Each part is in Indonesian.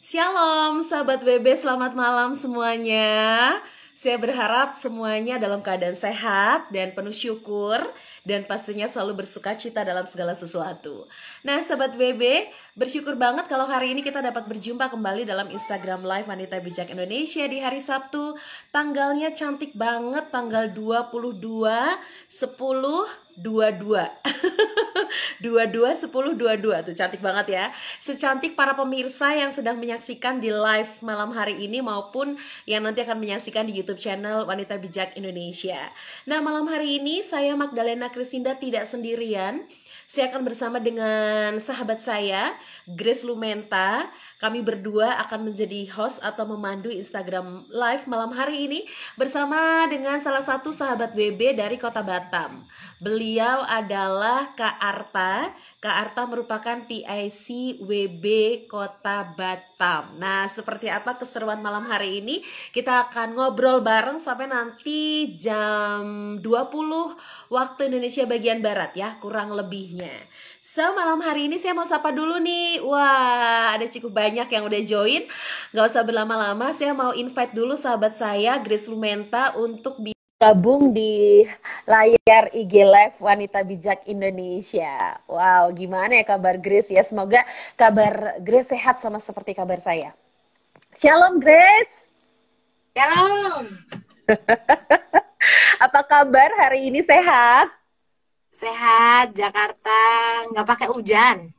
Shalom sahabat BB, selamat malam semuanya. Saya berharap semuanya dalam keadaan sehat dan penuh syukur dan pastinya selalu bersuka cita dalam segala sesuatu. Nah sahabat BB, bersyukur banget kalau hari ini kita dapat berjumpa kembali dalam Instagram Live Wanita Bijak Indonesia di hari Sabtu. Tanggalnya cantik banget, tanggal 22/10/22 22/10/22 tuh cantik banget ya. Secantik para pemirsa yang sedang menyaksikan di live malam hari ini maupun yang nanti akan menyaksikan di YouTube channel Wanita Bijak Indonesia. Nah, malam hari ini saya Magdalena Krisinda tidak sendirian. Saya akan bersama dengan sahabat saya, Grace Lumenta. Kami berdua akan menjadi host atau memandu Instagram Live malam hari ini bersama dengan salah satu sahabat BB dari Kota Batam. Beliau adalah Kak Arta. Kak Arta merupakan PIC WB Kota Batam. Nah, seperti apa keseruan malam hari ini? Kita akan ngobrol bareng sampai nanti jam 20 waktu Indonesia bagian Barat ya, kurang lebihnya. So, malam hari ini saya mau sapa dulu nih. Wah, ada cukup banyak yang udah join. Gak usah berlama-lama, saya mau invite dulu sahabat saya, Grace Lumenta, untuk gabung di layar IG Live Wanita Bijak Indonesia. Wow, gimana ya kabar Grace ya? Semoga kabar Grace sehat sama seperti kabar saya. Shalom Grace. Shalom. Apa kabar hari ini, sehat? Sehat, Jakarta nggak pakai hujan.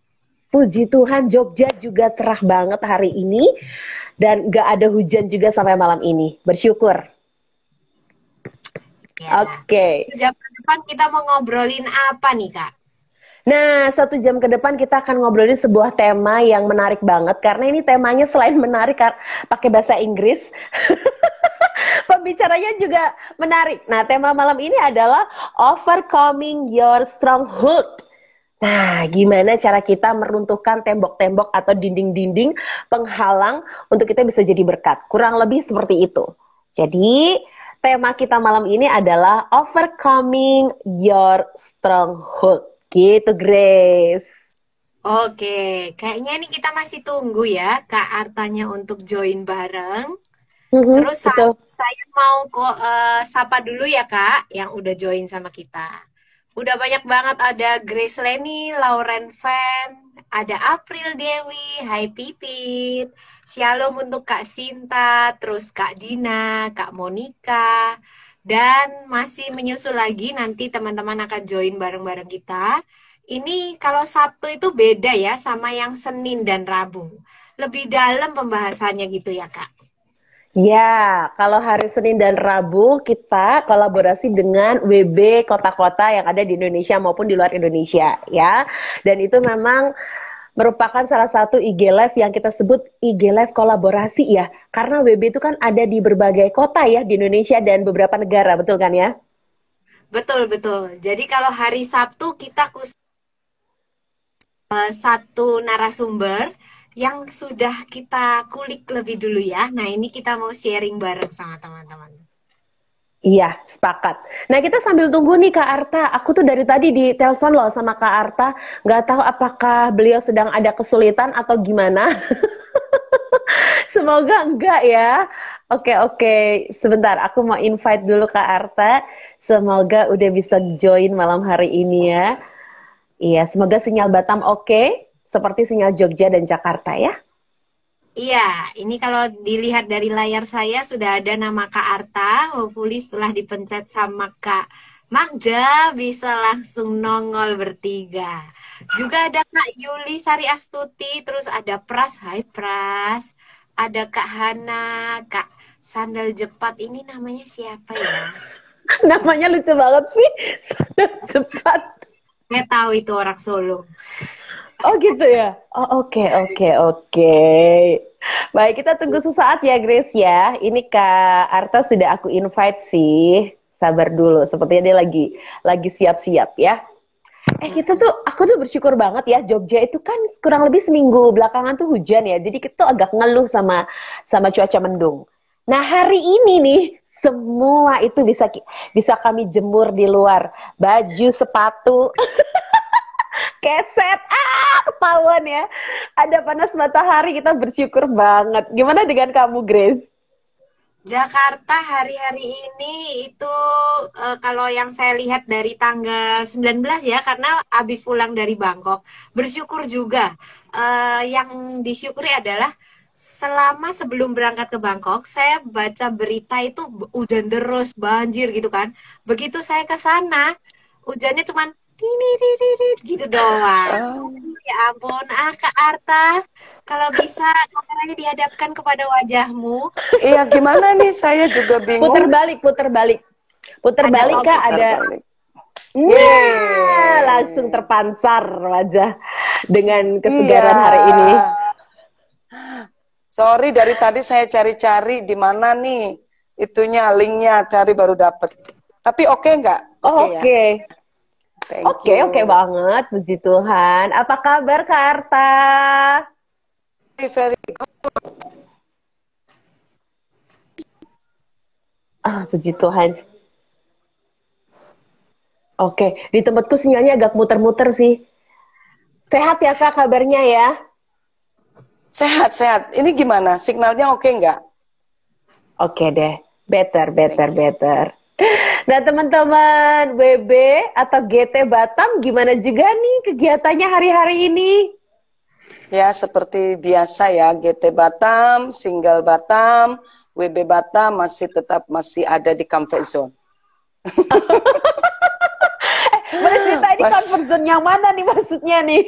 Puji Tuhan, Jogja juga cerah banget hari ini dan nggak ada hujan juga sampai malam ini. Bersyukur. Ya. Oke. Jam ke depan kita mau ngobrolin apa nih, Kak? Nah, 1 jam ke depan kita akan ngobrolin sebuah tema yang menarik banget. Karena ini temanya selain menarik pakai bahasa Inggris, pembicaranya juga menarik. Nah, tema malam ini adalah overcoming your stronghold. Nah, gimana cara kita meruntuhkan tembok-tembok atau dinding-dinding penghalang untuk kita bisa jadi berkat. Kurang lebih seperti itu. Jadi, tema kita malam ini adalah overcoming your stronghold. Gitu, Grace. Oke, kayaknya ini kita masih tunggu ya Kak Artanya untuk join bareng. Terus saya mau sapa dulu ya Kak yang udah join sama kita. Udah banyak banget, ada Grace Leni, Lauren Van, ada April Dewi, Hai Pipit, Shalom untuk Kak Sinta, terus Kak Dina, Kak Monica, dan masih menyusul lagi nanti teman-teman akan join bareng-bareng kita. Ini kalau Sabtu itu beda ya sama yang Senin dan Rabu. Lebih dalam pembahasannya gitu ya Kak? Ya, kalau hari Senin dan Rabu kita kolaborasi dengan WB kota-kota yang ada di Indonesia maupun di luar Indonesia ya. Dan itu memang merupakan salah satu IG Live yang kita sebut IG Live kolaborasi ya. Karena WB itu kan ada di berbagai kota ya di Indonesia dan beberapa negara, betul kan ya? Betul, betul. Jadi kalau hari Sabtu kita khusus satu narasumber yang sudah kita kulik lebih dulu ya. Nah, ini kita mau sharing bareng sama teman-teman. Iya, sepakat. Nah, kita sambil tunggu nih Kak Arta. Aku tuh dari tadi ditelepon loh sama Kak Arta. Nggak tahu apakah beliau sedang ada kesulitan atau gimana. Semoga enggak ya. Oke. Sebentar, aku mau invite dulu Kak Arta. Semoga udah bisa join malam hari ini ya. Iya, semoga sinyal Batam oke. Seperti sinyal Jogja dan Jakarta ya. Iya, ini kalau dilihat dari layar saya sudah ada nama Kak Arta. Hopefully setelah dipencet sama Kak Magda bisa langsung nongol bertiga. Juga ada Kak Yuli Sari Astuti, terus ada Pras, Hai Pras. Ada Kak Hana, Kak Sandal Jepat. Ini namanya siapa ya? Namanya lucu banget sih, Sandal Jepat. Saya tahu itu orang Solo. Oh gitu ya? Oh oke. Baik, kita tunggu sesaat ya Grace ya. Ini Kak Arta sudah aku invite sih. Sabar dulu, sepertinya dia lagi siap-siap ya. Aku tuh bersyukur banget ya. Jogja itu kan kurang lebih seminggu belakangan tuh hujan ya. Jadi kita tuh agak ngeluh sama cuaca mendung. Nah hari ini nih semua itu bisa kami jemur di luar. Baju, sepatu. Keset, ketahuan ya. Ada panas matahari, kita bersyukur banget. Gimana dengan kamu, Grace? Jakarta hari-hari ini itu kalau yang saya lihat dari tanggal 19 ya, karena habis pulang dari Bangkok, bersyukur juga. Yang disyukuri adalah selama sebelum berangkat ke Bangkok, saya baca berita itu hujan deras, banjir gitu kan. Begitu saya ke sana, hujannya cuman gitu doang. Oh, Ya ampun, Kak Arta, kalau bisa kameranya dihadapkan kepada wajahmu. iya gimana nih? Saya juga Puter bingung. balik, puter balik. Puter Ada balik, Kak, komputer ada. Balik. Nah, Yeay. langsung terpancar wajah dengan Iya. kesegaran hari ini. Sorry, dari tadi saya cari-cari di mana nih itunya, linknya, cari baru dapet. Tapi oke nggak? Oke ya. Oke. Thank Oke, you. oke banget, puji Tuhan. Apa kabar, Kak Arta? Very good. Puji Tuhan. Oke, di tempatku sinyalnya agak muter-muter sih. Sehat ya, Kak, kabarnya ya? Sehat, sehat. Ini gimana? Signalnya oke nggak? Oke deh, better, better, Thank you. better. Nah, teman-teman WB atau GT Batam, gimana juga nih kegiatannya hari-hari ini? Ya, seperti biasa ya, GT Batam, Single Batam, WB Batam masih ada di comfort zone. Boleh cerita ini Mas- comfort zone yang mana nih maksudnya nih?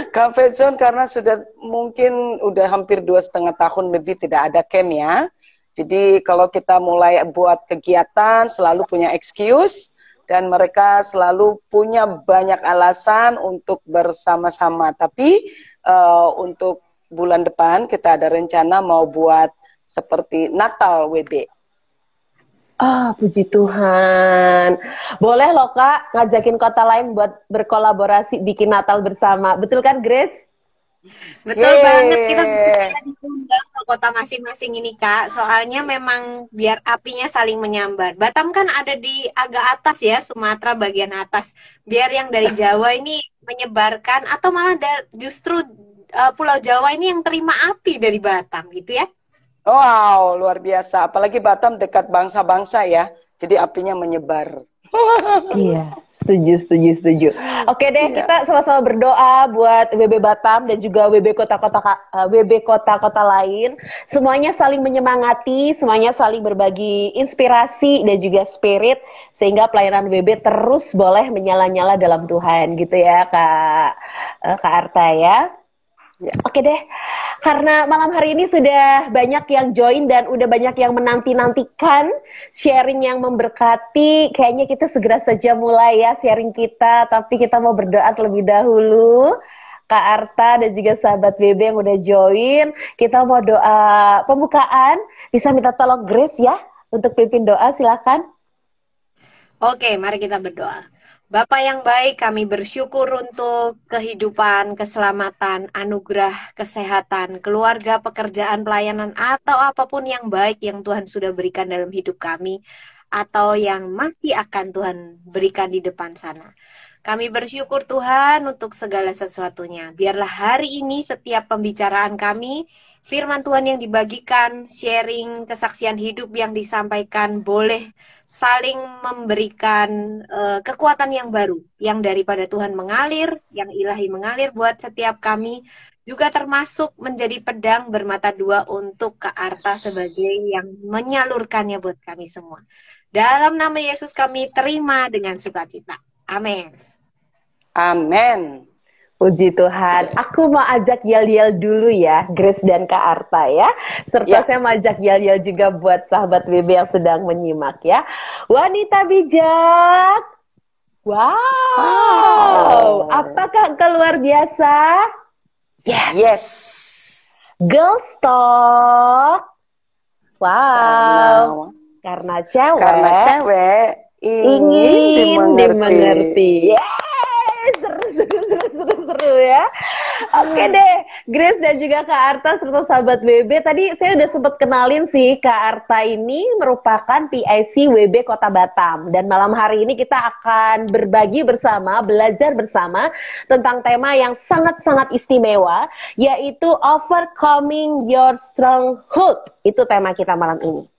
Comfort zone karena sudah mungkin udah hampir 2,5 tahun lebih tidak ada camp ya. Jadi kalau kita mulai buat kegiatan selalu punya excuse dan mereka selalu punya banyak alasan untuk bersama-sama. Tapi untuk bulan depan kita ada rencana mau buat seperti Natal WB. Puji Tuhan. Boleh loh, Kak, ngajakin kota lain buat berkolaborasi bikin Natal bersama. Betul kan, Grace? Betul Yeay. banget, kita bisa diundang ke kota masing-masing ini, Kak. Soalnya memang biar apinya saling menyambar. Batam kan ada di agak atas ya, Sumatera bagian atas. Biar yang dari Jawa ini menyebarkan, atau malah justru Pulau Jawa ini yang terima api dari Batam gitu ya. Wow, luar biasa. Apalagi Batam dekat bangsa-bangsa ya. Jadi apinya menyebar. Iya, setuju. Oke deh, Iya. kita sama-sama berdoa buat WB Batam dan juga WB kota-kota lain. Semuanya saling menyemangati, semuanya saling berbagi inspirasi dan juga spirit sehingga pelayanan WB terus boleh menyala-nyala dalam Tuhan gitu ya, Kak Arta ya. Ya. Oke deh, karena malam hari ini sudah banyak yang join dan udah banyak yang menanti-nantikan sharing yang memberkati. Kayaknya kita segera saja mulai ya sharing kita, tapi kita mau berdoa terlebih dahulu. Kak Arta dan juga sahabat BB yang udah join, kita mau doa pembukaan. Bisa minta tolong Grace ya untuk pimpin doa, silakan. Oke, mari kita berdoa. Bapa yang baik, kami bersyukur untuk kehidupan, keselamatan, anugerah, kesehatan, keluarga, pekerjaan, pelayanan, atau apapun yang baik yang Tuhan sudah berikan dalam hidup kami, atau yang masih akan Tuhan berikan di depan sana. Kami bersyukur Tuhan untuk segala sesuatunya. Biarlah hari ini setiap pembicaraan kami, firman Tuhan yang dibagikan, sharing, kesaksian hidup yang disampaikan boleh saling memberikan kekuatan yang baru, yang daripada Tuhan mengalir, yang ilahi mengalir buat setiap kami, juga termasuk menjadi pedang bermata dua untuk Kak Arta sebagai yang menyalurkannya buat kami semua. Dalam nama Yesus kami terima dengan sukacita. Amin. Amin. Puji Tuhan. Aku mau ajak yel-yel dulu ya, Grace dan Kak Arta ya. Serta Ya. saya mau ajak yel-yel juga buat sahabat BB yang sedang menyimak ya. Wanita bijak. Wow. Apakah keluar biasa? Yes. Yes. Girls talk. Wow. Karena Karena cewek ingin dimengerti. Yes, seru ya. Oke deh, Grace dan juga Kak Arta serta sahabat WB. Tadi saya udah sempat kenalin sih, Kak Arta ini merupakan PIC WB Kota Batam. Dan malam hari ini kita akan berbagi bersama, belajar bersama tentang tema yang sangat-sangat istimewa, yaitu Overcoming Your Stronghold. Itu tema kita malam ini.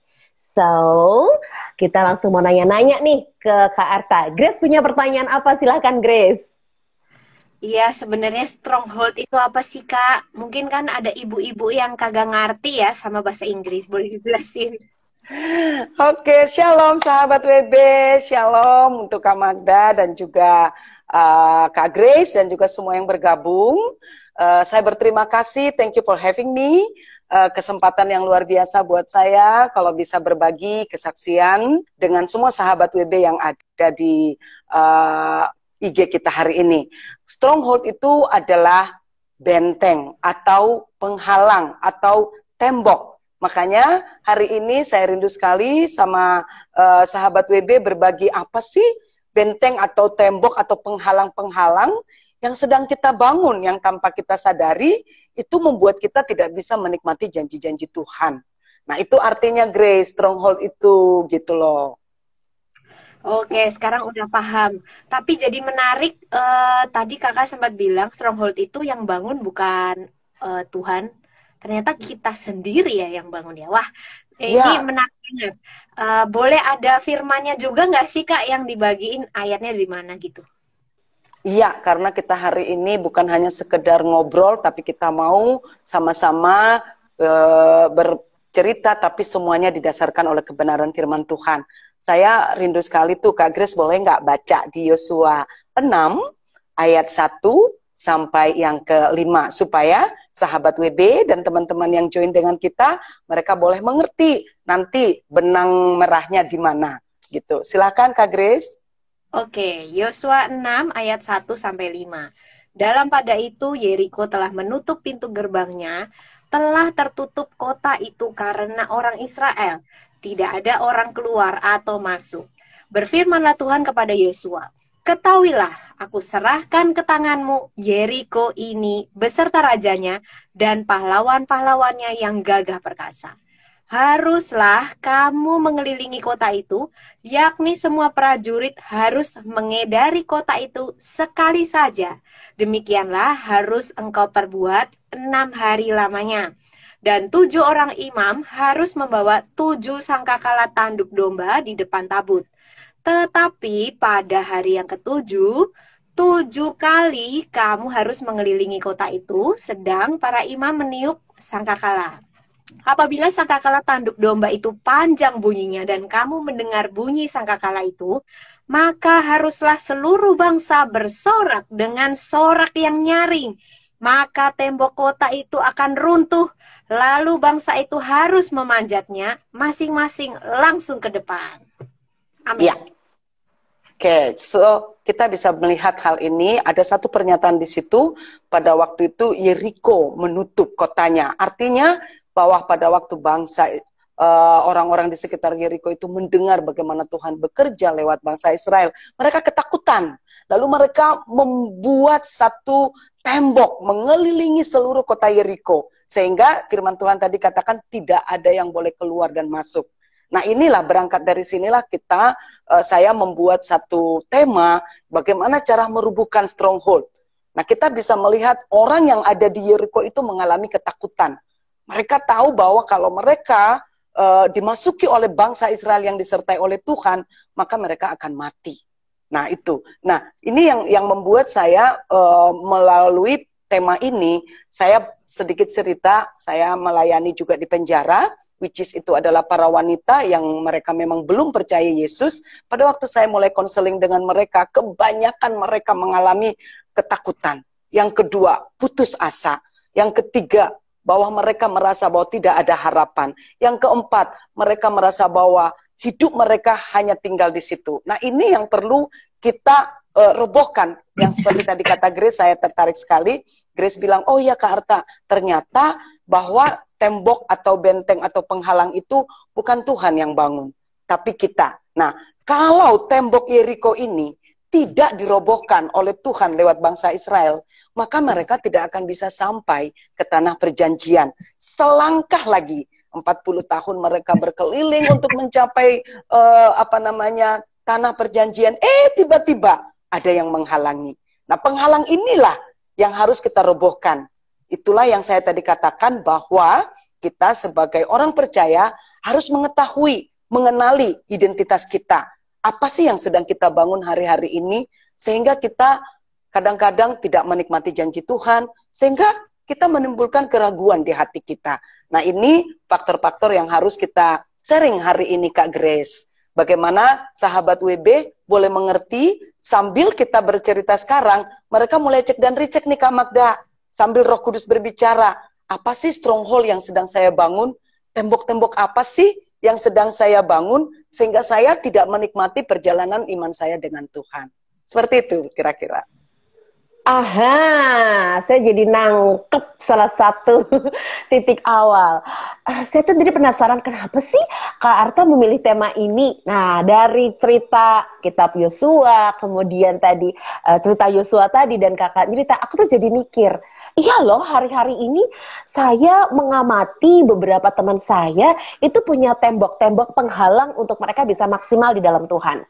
So, kita langsung mau nanya-nanya nih ke Kak Arta. Grace punya pertanyaan apa? Silahkan Grace. Iya, sebenarnya stronghold itu apa sih, Kak? Mungkin kan ada ibu-ibu yang kagak ngerti ya sama bahasa Inggris. Boleh dijelasin? Oke, shalom sahabat WB, shalom untuk Kak Magda dan juga Kak Grace dan juga semua yang bergabung. Saya berterima kasih, thank you for having me. Kesempatan yang luar biasa buat saya kalau bisa berbagi kesaksian dengan semua sahabat WB yang ada di IG kita hari ini. Stronghold itu adalah benteng atau penghalang atau tembok. Makanya hari ini saya rindu sekali sama sahabat WB berbagi apa sih benteng atau tembok atau penghalang-penghalang yang sedang kita bangun, yang tanpa kita sadari itu membuat kita tidak bisa menikmati janji-janji Tuhan. Nah itu artinya Grace, stronghold itu gitu loh. Oke, sekarang udah paham. Tapi jadi menarik, tadi kakak sempat bilang stronghold itu yang bangun bukan Tuhan. Ternyata kita sendiri ya yang bangun ya. Wah, ini menarik banget. Boleh ada firmannya juga nggak sih Kak yang dibagiin ayatnya di mana gitu? Iya, karena kita hari ini bukan hanya sekedar ngobrol, tapi kita mau sama-sama bercerita, tapi semuanya didasarkan oleh kebenaran firman Tuhan. Saya rindu sekali tuh Kak Grace, boleh nggak baca di Yosua 6 ayat 1 sampai yang ke-5 supaya sahabat WB dan teman-teman yang join dengan kita mereka boleh mengerti nanti benang merahnya di mana gitu. Silakan Kak Grace. Oke, Yosua 6 ayat 1 sampai 5. Dalam pada itu Yeriko telah menutup pintu gerbangnya, telah tertutup kota itu karena orang Israel. Tidak ada orang keluar atau masuk. Berfirmanlah Tuhan kepada Yosua, ketahuilah, aku serahkan ke tanganmu Yeriko ini beserta rajanya dan pahlawan-pahlawannya yang gagah perkasa. Haruslah kamu mengelilingi kota itu, yakni semua prajurit harus mengedari kota itu sekali saja. Demikianlah harus engkau perbuat 6 hari lamanya. Dan 7 orang imam harus membawa 7 sangkakala tanduk domba di depan tabut. Tetapi pada hari yang ke-7, 7 kali kamu harus mengelilingi kota itu, sedang para imam meniup sangkakala. Apabila sangkakala tanduk domba itu panjang bunyinya dan kamu mendengar bunyi sangkakala itu, maka haruslah seluruh bangsa bersorak dengan sorak yang nyaring. Maka tembok kota itu akan runtuh, lalu bangsa itu harus memanjatnya masing-masing langsung ke depan. Amin. Ya. Oke, so kita bisa melihat hal ini. Ada satu pernyataan di situ, pada waktu itu Yeriko menutup kotanya. Artinya bahwa pada waktu bangsa orang-orang di sekitar Yeriko itu mendengar bagaimana Tuhan bekerja lewat bangsa Israel, mereka ketakutan. Lalu mereka membuat satu tembok mengelilingi seluruh kota Yeriko, sehingga firman Tuhan tadi katakan tidak ada yang boleh keluar dan masuk. Nah inilah berangkat dari sinilah saya membuat satu tema bagaimana cara merubuhkan stronghold. Nah kita bisa melihat orang yang ada di Yeriko itu mengalami ketakutan. Mereka tahu bahwa kalau mereka dimasuki oleh bangsa Israel yang disertai oleh Tuhan, maka mereka akan mati. Nah itu. Nah ini yang membuat saya melalui tema ini, saya sedikit cerita, saya melayani juga di penjara, which is itu adalah para wanita yang mereka memang belum percaya Yesus. Pada waktu saya mulai konseling dengan mereka, kebanyakan mereka mengalami ketakutan. Yang kedua, putus asa. Yang ketiga, bahwa mereka merasa bahwa tidak ada harapan. Yang keempat, mereka merasa bahwa hidup mereka hanya tinggal di situ. Nah ini yang perlu kita robohkan. Yang seperti tadi kata Grace, saya tertarik sekali. Grace bilang, oh ya Kak Arta, ternyata bahwa tembok atau benteng atau penghalang itu bukan Tuhan yang bangun, tapi kita. Nah, kalau tembok Yeriko ini tidak dirobohkan oleh Tuhan lewat bangsa Israel, maka mereka tidak akan bisa sampai ke tanah perjanjian. Selangkah lagi, 40 tahun mereka berkeliling untuk mencapai tanah perjanjian. Tiba-tiba ada yang menghalangi. Nah, penghalang inilah yang harus kita robohkan. Itulah yang saya tadi katakan, bahwa kita sebagai orang percaya harus mengetahui, mengenali identitas kita. Apa sih yang sedang kita bangun hari-hari ini, sehingga kita kadang-kadang tidak menikmati janji Tuhan, sehingga kita menimbulkan keraguan di hati kita. Nah, ini faktor-faktor yang harus kita sharing hari ini, Kak Grace. Bagaimana sahabat WB boleh mengerti sambil kita bercerita sekarang, mereka mulai cek dan recheck nih Kak Magda. Sambil Roh Kudus berbicara, apa sih stronghold yang sedang saya bangun? Tembok-tembok apa sih yang sedang saya bangun, sehingga saya tidak menikmati perjalanan iman saya dengan Tuhan. Seperti itu kira-kira. Aha, saya jadi nangkep salah satu titik awal. Saya tuh jadi penasaran, kenapa sih Kak Arta memilih tema ini? Nah, dari cerita kitab Yosua, kemudian tadi cerita Yosua tadi dan kakak cerita, aku tuh jadi mikir, iya loh, hari-hari ini saya mengamati beberapa teman saya itu punya tembok-tembok penghalang untuk mereka bisa maksimal di dalam Tuhan.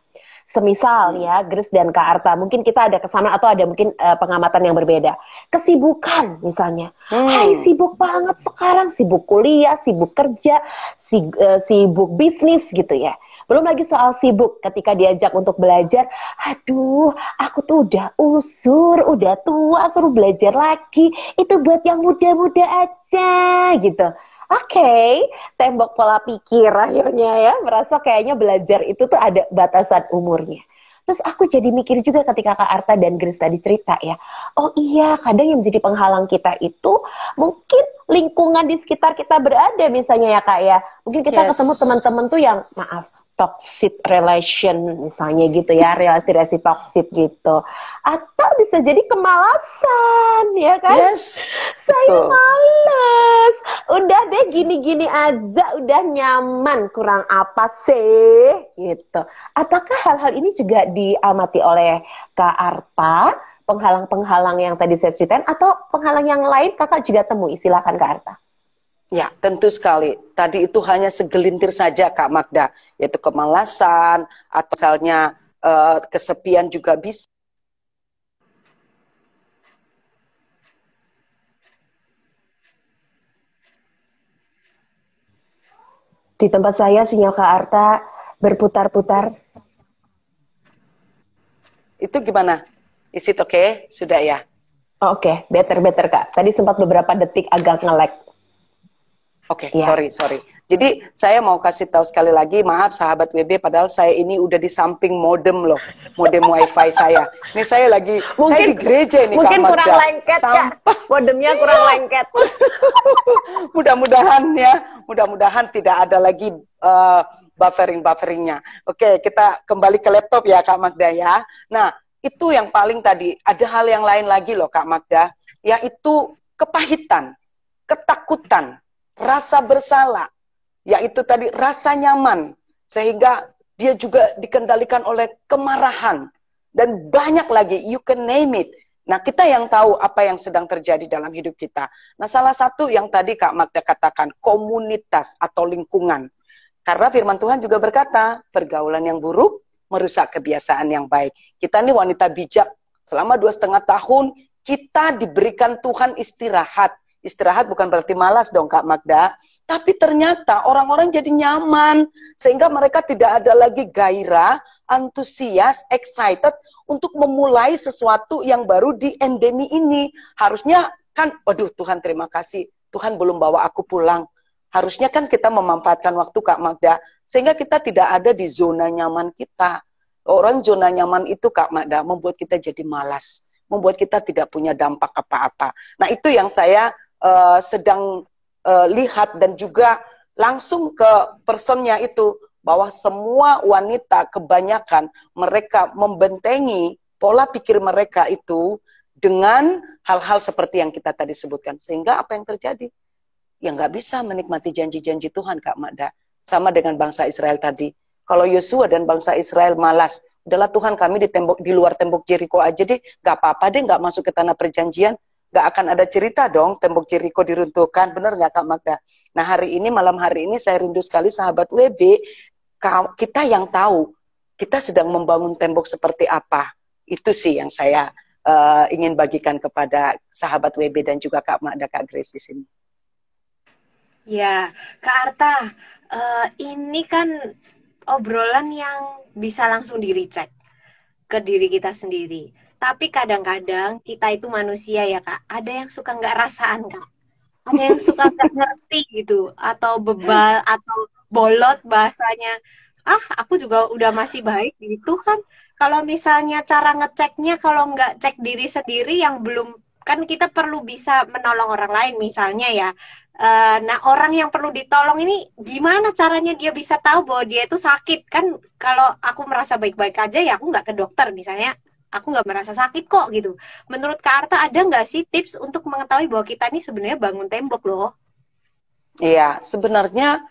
Semisal ya, Grace dan Kak Arta, mungkin kita ada kesamaan atau ada mungkin pengamatan yang berbeda. Kesibukan misalnya, hai sibuk banget sekarang, sibuk kuliah, sibuk kerja, sibuk bisnis gitu ya. Belum lagi soal sibuk ketika diajak untuk belajar, aduh aku tuh udah usur, udah tua, suruh belajar lagi, itu buat yang muda-muda aja gitu. Oke, tembok pola pikir akhirnya ya, merasa kayaknya belajar itu tuh ada batasan umurnya. Terus aku jadi mikir juga ketika Kak Arta dan Grace tadi cerita ya, oh iya, kadang yang menjadi penghalang kita itu mungkin lingkungan di sekitar kita berada misalnya ya Kak ya. Mungkin kita ketemu teman-teman tuh yang, maaf, toxic relation misalnya gitu ya, relasi-relasi toxic gitu. Atau bisa jadi kemalasan ya kan? Saya malas, udah deh gini-gini aja, udah nyaman, kurang apa sih gitu. Apakah hal-hal ini juga diamati oleh Kak Arta, penghalang-penghalang yang tadi saya ceritain, atau penghalang yang lain kakak juga temui? Silakan Kak Arta. Ya, tentu sekali. Tadi itu hanya segelintir saja Kak Magda, yaitu kemalasan, atau misalnya kesepian juga bisa. Di tempat saya sinyal Kak Arta berputar-putar. Itu gimana? Is it okay? Sudah ya? Oke, better Kak. Tadi sempat beberapa detik agak nge-lag. Oke, sorry. Jadi saya mau kasih tahu sekali lagi, maaf sahabat WB, padahal saya ini udah di samping modem loh, modem wifi saya. Ini saya lagi, saya di gereja ini Kak Magda. Mungkin kurang lengket Kak, modemnya kurang lengket. Mudah-mudahan tidak ada lagi bufferingnya. Oke, kita kembali ke laptop ya Kak Magda ya. Nah, itu yang paling tadi, ada hal yang lain lagi loh Kak Magda, yaitu kepahitan, ketakutan, rasa bersalah, yaitu tadi rasa nyaman, sehingga dia juga dikendalikan oleh kemarahan, dan banyak lagi, you can name it. Nah, kita yang tahu apa yang sedang terjadi dalam hidup kita. Nah, salah satu yang tadi Kak Magda katakan, komunitas atau lingkungan. Karena firman Tuhan juga berkata, pergaulan yang buruk merusak kebiasaan yang baik. Kita ini wanita bijak, selama 2,5 tahun, kita diberikan Tuhan istirahat. Istirahat bukan berarti malas dong Kak Magda, tapi ternyata orang-orang jadi nyaman, sehingga mereka tidak ada lagi gairah, antusias, excited untuk memulai sesuatu yang baru di endemi ini. Harusnya kan, waduh Tuhan terima kasih, Tuhan belum bawa aku pulang. Harusnya kan kita memanfaatkan waktu Kak Magda, sehingga kita tidak ada di zona nyaman kita. Orang zona nyaman itu Kak Magda membuat kita jadi malas, membuat kita tidak punya dampak apa-apa. Nah itu yang saya sedang lihat, dan juga langsung ke personnya itu, bahwa semua wanita kebanyakan mereka membentengi pola pikir mereka itu dengan hal-hal seperti yang kita tadi sebutkan, sehingga apa yang terjadi? Ya nggak bisa menikmati janji-janji Tuhan Kak Magda. Sama dengan bangsa Israel tadi, kalau Yosua dan bangsa Israel malas udahlah Tuhan, kami di luar tembok Jeriko aja deh, nggak apa-apa deh, nggak masuk ke tanah perjanjian, nggak akan ada cerita dong tembok Jeriko diruntuhkan, bener nggak Kak Magda? Nah hari ini, malam hari ini saya rindu sekali sahabat WB, kita yang tahu kita sedang membangun tembok seperti apa. Itu sih yang saya ingin bagikan kepada sahabat WB dan juga Kak Magda, Kak Grace di sini. Ya, Kak Arta, ini kan obrolan yang bisa langsung di-recheck ke diri kita sendiri. Tapi kadang-kadang kita itu manusia ya Kak, ada yang suka nggak rasaan Kak. Ada yang suka nggak ngerti gitu, atau bebal, atau bolot bahasanya. Aku juga udah masih baik gitu kan. Kalau misalnya cara ngeceknya, kalau nggak cek diri sendiri yang belum, kan kita perlu bisa menolong orang lain misalnya ya. Nah, orang yang perlu ditolong ini gimana caranya dia bisa tahu bahwa dia itu sakit? Kan kalau aku merasa baik-baik aja ya aku nggak ke dokter misalnya, aku nggak merasa sakit kok gitu. Menurut Kak Arta ada nggak sih tips untuk mengetahui bahwa kita ini sebenarnya bangun tembok loh? Iya, sebenarnya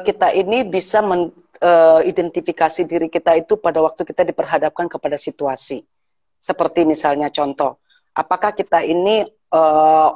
kita ini bisa identifikasi diri kita itu pada waktu kita diperhadapkan kepada situasi. Seperti misalnya contoh, apakah kita ini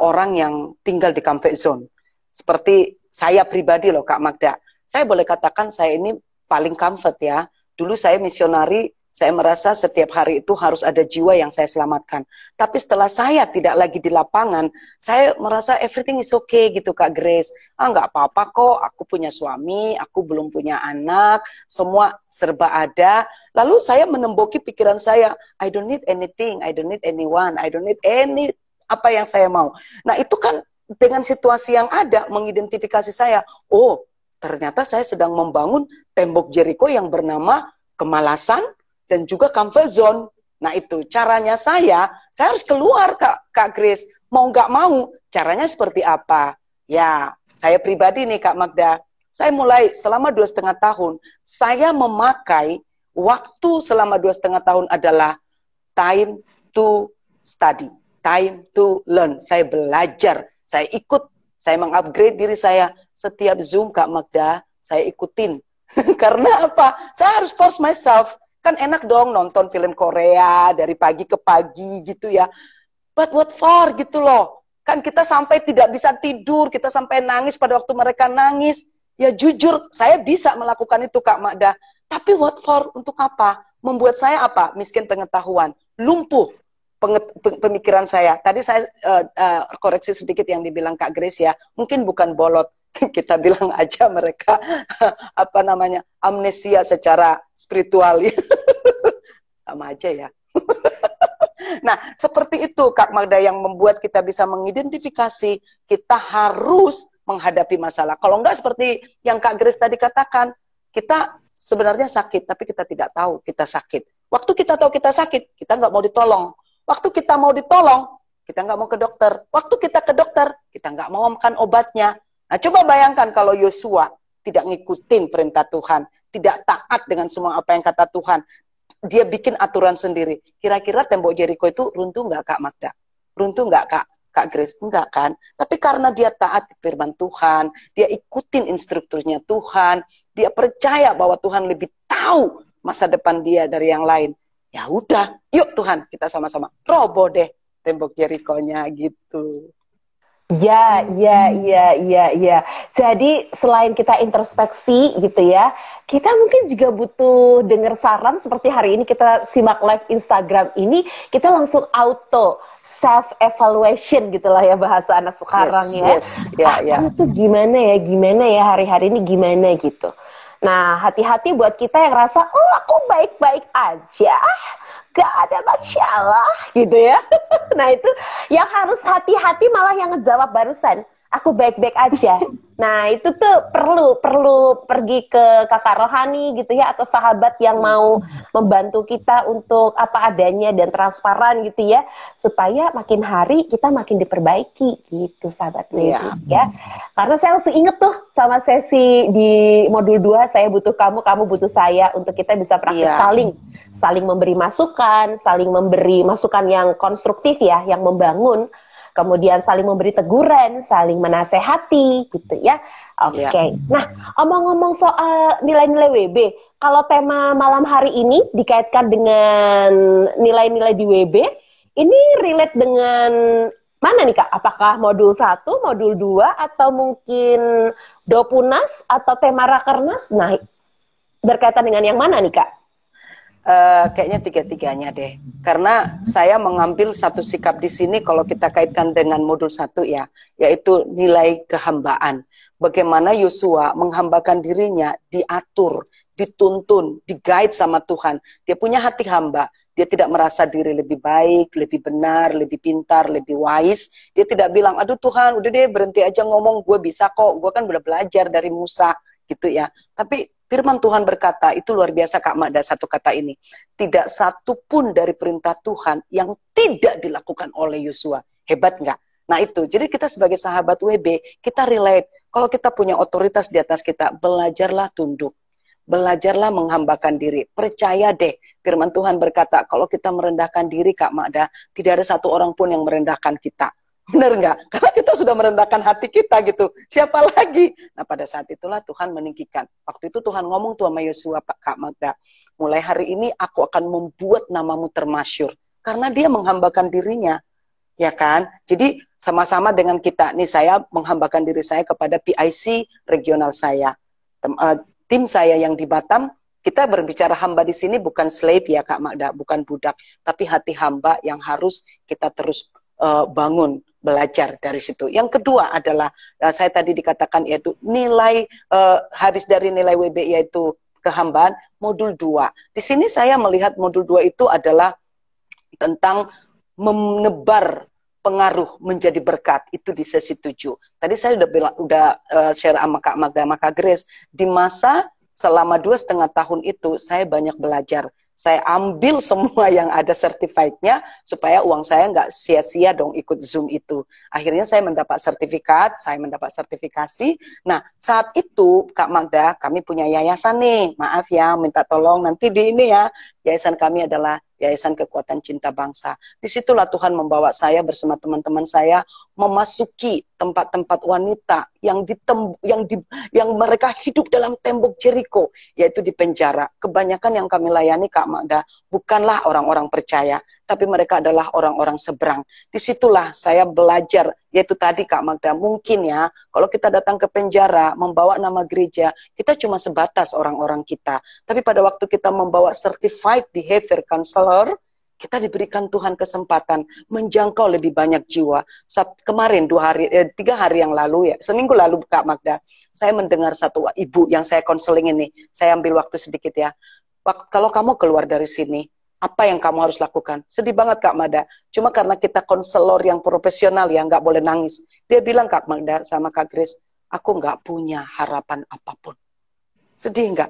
orang yang tinggal di comfort zone? Seperti saya pribadi loh Kak Magda, saya boleh katakan saya ini paling comfort ya. Dulu saya misionari, saya merasa setiap hari itu harus ada jiwa yang saya selamatkan. Tapi setelah saya tidak lagi di lapangan, saya merasa everything is okay gitu Kak Grace. Nggak apa-apa kok, aku punya suami, aku belum punya anak, semua serba ada. Lalu saya menemboki pikiran saya, I don't need anything, I don't need anyone, I don't need any apa yang saya mau. Nah itu kan dengan situasi yang ada mengidentifikasi saya, oh ternyata saya sedang membangun tembok Jeriko yang bernama kemalasan dan juga comfort zone. Nah itu caranya saya harus keluar Kak Grace, mau nggak mau, caranya seperti apa? Ya, saya pribadi nih Kak Magda, saya mulai selama 2,5 tahun, saya memakai waktu selama 2,5 tahun adalah time to study, time to learn. Saya belajar, saya ikut, saya mengupgrade diri saya. Setiap Zoom Kak Magda, saya ikutin. Karena apa? Saya harus force myself. Kan enak dong nonton film Korea dari pagi ke pagi gitu ya. But what for gitu loh. Kan kita sampai tidak bisa tidur, kita sampai nangis pada waktu mereka nangis. Ya jujur, saya bisa melakukan itu Kak Magda. Tapi what for? Untuk apa? Membuat saya apa? Miskin pengetahuan. Lumpuh pemikiran saya. Tadi saya koreksi sedikit yang dibilang Kak Grace ya. Mungkin bukan bolot. Kita bilang aja mereka apa namanya amnesia secara spiritual ya. Sama aja ya. Nah seperti itu Kak Magda yang membuat kita bisa mengidentifikasi kita harus menghadapi masalah. Kalau enggak seperti yang Kak Grace tadi katakan, kita sebenarnya sakit tapi kita tidak tahu kita sakit. Waktu kita tahu kita sakit, kita nggak mau ditolong. Waktu kita mau ditolong, kita nggak mau ke dokter. Waktu kita ke dokter, kita nggak mau makan obatnya. Nah, coba bayangkan kalau Yosua tidak ngikutin perintah Tuhan, tidak taat dengan semua apa yang kata Tuhan, dia bikin aturan sendiri. Kira-kira tembok Jeriko itu runtuh nggak Kak Magda? Runtuh nggak Kak Grace? Enggak kan? Tapi karena dia taat firman Tuhan, dia ikutin instrukturnya Tuhan, dia percaya bahwa Tuhan lebih tahu masa depan dia dari yang lain. Ya udah, yuk Tuhan, kita sama-sama roboh deh tembok Jerikonya gitu. Ya. Jadi selain kita introspeksi gitu ya, kita mungkin juga butuh dengar saran seperti hari ini kita simak live Instagram ini, kita langsung auto self evaluation gitulah ya bahasa anak sekarang Kamu tuh gimana ya hari-hari ini gimana gitu. Nah, hati-hati buat kita yang rasa, oh aku baik-baik aja, gak ada masalah gitu ya. Nah itu yang harus hati-hati malah yang ngejawab barusan, aku baik-baik aja. Nah itu tuh perlu pergi ke kakak rohani gitu ya, atau sahabat yang mau membantu kita untuk apa adanya dan transparan gitu ya, supaya makin hari kita makin diperbaiki gitu sahabat ya. Karena saya langsung inget tuh sama sesi di modul 2, saya butuh kamu, kamu butuh saya, untuk kita bisa praktik saling memberi masukan, saling memberi masukan yang konstruktif ya, yang membangun. kemudian saling memberi teguran, saling menasehati gitu ya. Oke. Nah, omong-ngomong soal nilai-nilai WB, kalau tema malam hari ini dikaitkan dengan nilai-nilai di WB, ini relate dengan mana nih Kak? Apakah modul 1, modul 2, atau mungkin Dopunas, atau tema Rakernas? Nah, berkaitan dengan yang mana nih Kak? Kayaknya tiga-tiganya deh. Karena saya mengambil satu sikap di sini kalau kita kaitkan dengan modul 1 ya, yaitu nilai kehambaan. Bagaimana Yosua menghambakan dirinya, diatur, dituntun, di-guide sama Tuhan. Dia punya hati hamba. Dia tidak merasa diri lebih baik, lebih benar, lebih pintar, lebih wise. Dia tidak bilang, aduh Tuhan, udah deh berhenti aja ngomong, gue bisa kok, gue kan udah belajar dari Musa, gitu ya. Tapi firman Tuhan berkata, itu luar biasa Kak Magda, satu kata ini. Tidak satu pun dari perintah Tuhan yang tidak dilakukan oleh Yosua. Hebat nggak? Nah itu, jadi kita sebagai sahabat WB, kita relate. Kalau kita punya otoritas di atas kita, belajarlah tunduk. Belajarlah menghambakan diri. Percaya deh, firman Tuhan berkata, kalau kita merendahkan diri Kak Magda, tidak ada satu orang pun yang merendahkan kita. Benar nggak? Karena kita sudah merendahkan hati kita gitu. Siapa lagi? Nah pada saat itulah Tuhan meninggikan. Waktu itu Tuhan ngomong tuh sama Yosua, Kak Magda, mulai hari ini aku akan membuat namamu termasyur. Karena dia menghambakan dirinya. Ya kan? Jadi sama-sama dengan kita. Nih saya menghambakan diri saya kepada PIC regional saya. Tim saya yang di Batam, kita berbicara hamba di sini bukan slave ya Kak Magda, bukan budak, tapi hati hamba yang harus kita terus bangun, belajar dari situ. Yang kedua adalah, saya tadi dikatakan yaitu nilai, habis dari nilai WB yaitu kehambaan, modul 2. Di sini saya melihat modul 2 itu adalah tentang menebar pengaruh menjadi berkat, itu di sesi 7. Tadi saya udah share sama Kak Magda, maka Grace, di masa selama 2,5 tahun itu saya banyak belajar. Saya ambil semua yang ada certified-nya supaya uang saya nggak sia-sia dong ikut Zoom itu. Akhirnya saya mendapat sertifikat, saya mendapat sertifikasi. Nah, saat itu Kak Magda, kami punya yayasan nih. Maaf ya, minta tolong nanti di ini ya. Yayasan kami adalah Yayasan Kekuatan Cinta Bangsa. Disitulah Tuhan membawa saya bersama teman-teman saya memasuki tempat-tempat wanita yang mereka hidup dalam tembok Jericho, yaitu di penjara. Kebanyakan yang kami layani Kak Magda bukanlah orang-orang percaya, tapi mereka adalah orang-orang seberang. Disitulah saya belajar, yaitu tadi Kak Magda, mungkin ya, kalau kita datang ke penjara, membawa nama gereja, kita cuma sebatas orang-orang kita. Tapi pada waktu kita membawa certified behavior counselor, kita diberikan Tuhan kesempatan menjangkau lebih banyak jiwa. Kemarin 3 hari yang lalu ya, seminggu lalu Kak Magda, saya mendengar satu ibu yang saya konseling ini. Saya ambil waktu sedikit ya. Kalau kamu keluar dari sini, apa yang kamu harus lakukan? Sedih banget Kak Magda. Cuma karena kita konselor yang profesional ya, nggak boleh nangis. Dia bilang Kak Magda sama Kak Grace, aku nggak punya harapan apapun. Sedih nggak?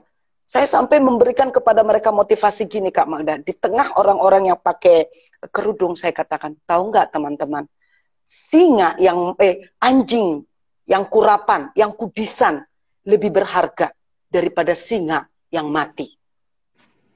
Saya sampai memberikan kepada mereka motivasi gini Kak Magda. Di tengah orang-orang yang pakai kerudung, saya katakan, tahu nggak teman-teman? Anjing yang kurapan, yang kudisan, lebih berharga daripada singa yang mati.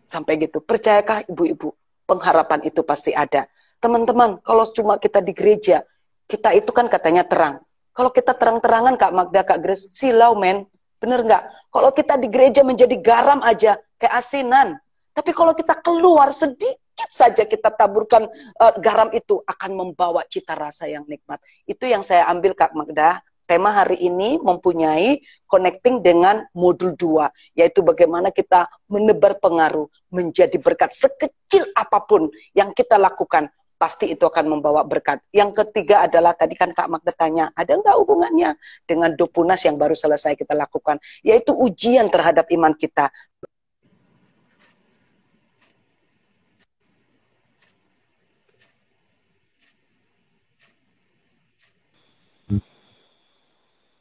Sampai gitu. Percayakah ibu-ibu? Pengharapan itu pasti ada. Teman-teman, kalau cuma kita di gereja, kita itu kan katanya terang. Kalau kita terang-terangan Kak Magda, Kak Grace, silau men. Bener nggak? Kalau kita di gereja menjadi garam aja, kayak asinan. Tapi kalau kita keluar sedikit saja kita taburkan garam itu akan membawa cita rasa yang nikmat. Itu yang saya ambil Kak Magda. Tema hari ini mempunyai connecting dengan modul 2, yaitu bagaimana kita menebar pengaruh, menjadi berkat sekecil apapun yang kita lakukan, pasti itu akan membawa berkat. Yang ketiga adalah, tadi kan Kak Magda tanya, ada nggak hubungannya dengan Dopunas yang baru selesai kita lakukan, yaitu ujian terhadap iman kita.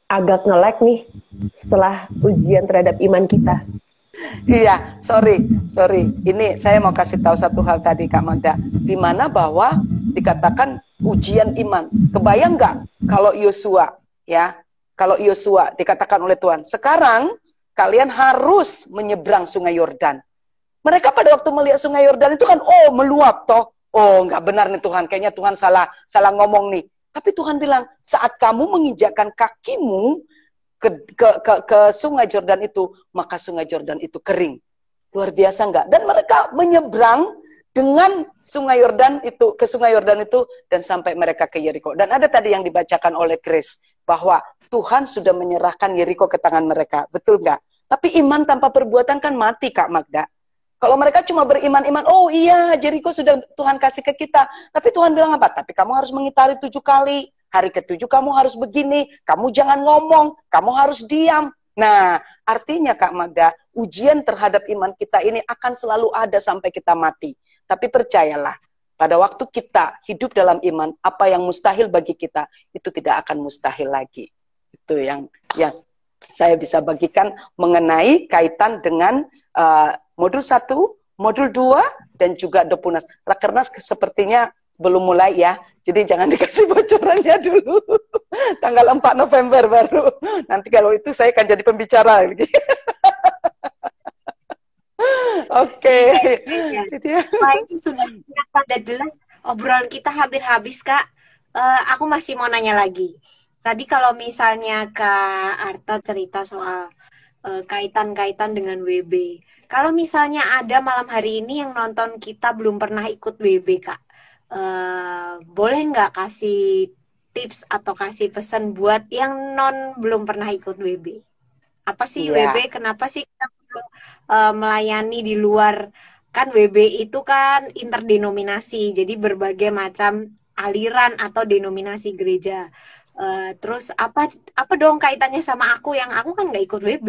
Agak nge-lag nih setelah ujian terhadap iman kita. Iya, sorry. Ini saya mau kasih tahu satu hal tadi Kak Magda, di mana bahwa dikatakan ujian iman. Kebayang nggak kalau Yosua, ya, kalau Yosua dikatakan oleh Tuhan, sekarang kalian harus menyeberang Sungai Yordan. Mereka pada waktu melihat Sungai Yordan itu kan, oh meluap toh, oh nggak benar nih Tuhan, kayaknya Tuhan salah ngomong nih. Tapi Tuhan bilang, saat kamu menginjakkan kakimu ke sungai Jordan itu, maka sungai Jordan itu kering. Luar biasa enggak? Dan mereka menyeberang dengan sungai Yordan itu, ke sungai Yordan itu, dan sampai mereka ke Yeriko. Dan ada tadi yang dibacakan oleh Grace, bahwa Tuhan sudah menyerahkan Yeriko ke tangan mereka. Betul enggak? Tapi iman tanpa perbuatan kan mati, Kak Magda. Kalau mereka cuma beriman-iman, oh iya, Jericho sudah Tuhan kasih ke kita. Tapi Tuhan bilang apa? Tapi kamu harus mengitari 7 kali. Hari ke-7 kamu harus begini. Kamu jangan ngomong. Kamu harus diam. Nah, artinya Kak Magda, ujian terhadap iman kita ini akan selalu ada sampai kita mati. Tapi percayalah, pada waktu kita hidup dalam iman, apa yang mustahil bagi kita, itu tidak akan mustahil lagi. Itu yang saya bisa bagikan mengenai kaitan dengan modul 1, modul 2, dan juga Dopunas. Rakernas sepertinya belum mulai ya, jadi jangan dikasih bocorannya dulu. Tanggal 4 November baru. Nanti kalau itu saya akan jadi pembicara. Oke. Wah, ini sudah pada jelas obrolan kita hampir habis, Kak. Aku masih mau nanya lagi. Tadi kalau misalnya Kak Arta cerita soal kaitan-kaitan dengan WB. Kalau misalnya ada malam hari ini yang nonton kita belum pernah ikut WB, Kak, boleh nggak kasih tips atau kasih pesan buat yang belum pernah ikut WB? Apa sih WB? Kenapa sih kita perlu melayani di luar? Kan WB itu kan interdenominasi, jadi berbagai macam aliran atau denominasi gereja. Terus apa dong kaitannya sama aku yang aku kan nggak ikut WB?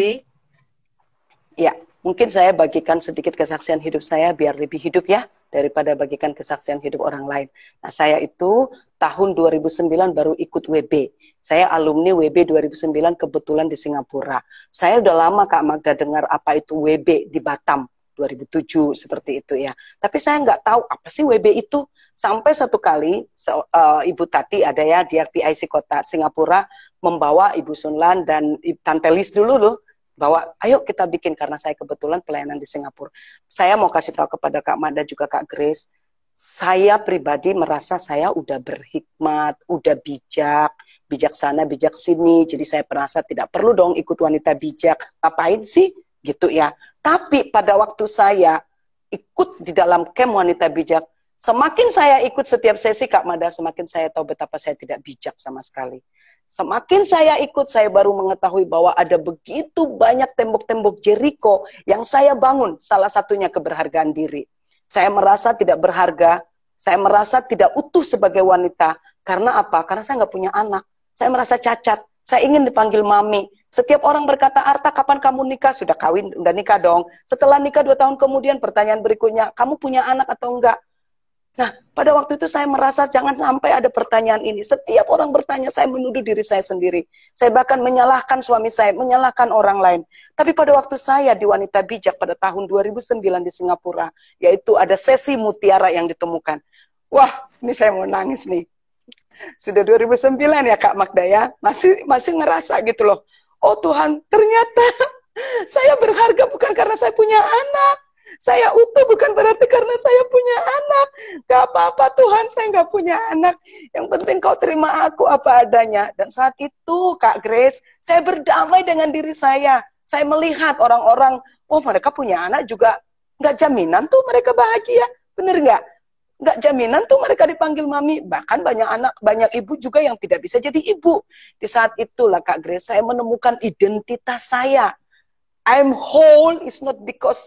Ya, mungkin saya bagikan sedikit kesaksian hidup saya biar lebih hidup ya, daripada bagikan kesaksian hidup orang lain. Nah, saya itu tahun 2009 baru ikut WB. Saya alumni WB 2009 kebetulan di Singapura. Saya udah lama Kak Magda dengar apa itu WB di Batam. 2007 seperti itu ya. Tapi saya nggak tahu apa sih WB itu. Sampai satu kali Ibu Tati ada ya di RPIC Kota Singapura membawa Ibu Sunlan dan Tante Lis dulu loh. Bahwa ayo kita bikin, karena saya kebetulan pelayanan di Singapura. Saya mau kasih tahu kepada Kak Magda juga Kak Grace, saya pribadi merasa saya udah berhikmat, udah bijaksana, bijak sini. Jadi saya merasa tidak perlu dong ikut wanita bijak. Ngapain sih? Gitu ya. Tapi pada waktu saya ikut di dalam camp wanita bijak, semakin saya ikut setiap sesi Kak Magda, semakin saya tahu betapa saya tidak bijak sama sekali. Semakin saya ikut, saya baru mengetahui bahwa ada begitu banyak tembok-tembok Jericho yang saya bangun, salah satunya keberhargaan diri. Saya merasa tidak berharga, saya merasa tidak utuh sebagai wanita. Karena apa? Karena saya nggak punya anak. Saya merasa cacat, saya ingin dipanggil mami. Setiap orang berkata, Arta kapan kamu nikah? Sudah kawin, udah nikah dong. Setelah nikah 2 tahun kemudian, pertanyaan berikutnya, kamu punya anak atau enggak? Nah, pada waktu itu saya merasa jangan sampai ada pertanyaan ini. Setiap orang bertanya, saya menuduh diri saya sendiri. Saya bahkan menyalahkan suami saya, menyalahkan orang lain. Tapi pada waktu saya di Wanita Bijak pada tahun 2009 di Singapura, yaitu ada sesi mutiara yang ditemukan. Wah, ini saya mau nangis nih. Sudah 2009 ya Kak Magda ya, masih ngerasa gitu loh. Oh Tuhan, ternyata saya berharga bukan karena saya punya anak. Saya utuh bukan berarti karena saya punya anak. Gak apa-apa Tuhan, saya gak punya anak. Yang penting kau terima aku apa adanya. Dan saat itu Kak Grace, saya berdamai dengan diri saya. Saya melihat orang-orang, oh mereka punya anak juga. Gak jaminan tuh mereka bahagia. Bener gak? Gak jaminan tuh mereka dipanggil mami. Bahkan banyak anak, banyak ibu juga yang tidak bisa jadi ibu. Di saat itulah Kak Grace, saya menemukan identitas saya. I'm whole is not because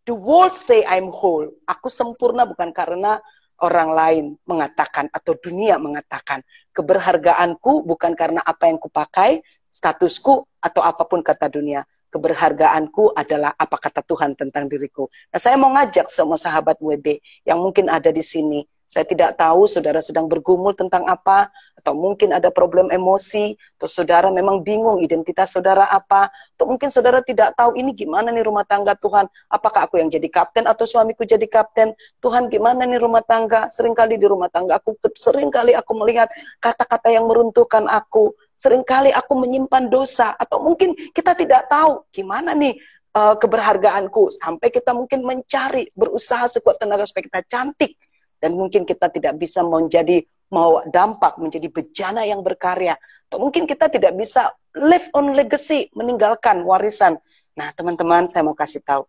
the world say I'm whole. Aku sempurna bukan karena orang lain mengatakan atau dunia mengatakan. Keberhargaanku bukan karena apa yang kupakai, statusku, atau apapun kata dunia. Keberhargaanku adalah apa kata Tuhan tentang diriku. Nah, saya mau ngajak semua sahabat WB yang mungkin ada di sini. Saya tidak tahu saudara sedang bergumul tentang apa, atau mungkin ada problem emosi, atau saudara memang bingung identitas saudara apa, atau mungkin saudara tidak tahu ini gimana nih rumah tangga Tuhan, apakah aku yang jadi kapten atau suamiku jadi kapten, Tuhan gimana nih rumah tangga, seringkali di rumah tangga aku, seringkali aku melihat kata-kata yang meruntuhkan aku, seringkali aku menyimpan dosa, atau mungkin kita tidak tahu gimana nih keberhargaanku, sampai kita mungkin mencari, berusaha sekuat tenaga supaya kita cantik, dan mungkin kita tidak bisa menjadi mau dampak menjadi bejana yang berkarya. Atau mungkin kita tidak bisa live on legacy, meninggalkan warisan. Nah, teman-teman, saya mau kasih tahu,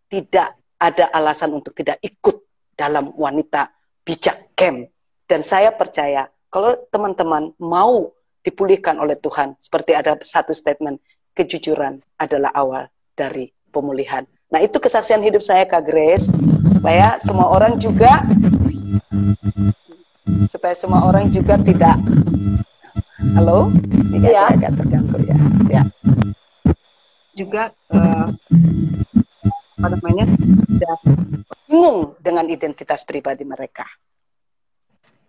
tidak ada alasan untuk tidak ikut dalam Wanita Bijak Camp. Dan saya percaya, kalau teman-teman mau dipulihkan oleh Tuhan, seperti ada satu statement, kejujuran adalah awal dari pemulihan. Nah, itu kesaksian hidup saya, Kak Grace, supaya semua orang juga tidak, halo, ini agak terganggu ya, juga tidak bingung dengan identitas pribadi mereka.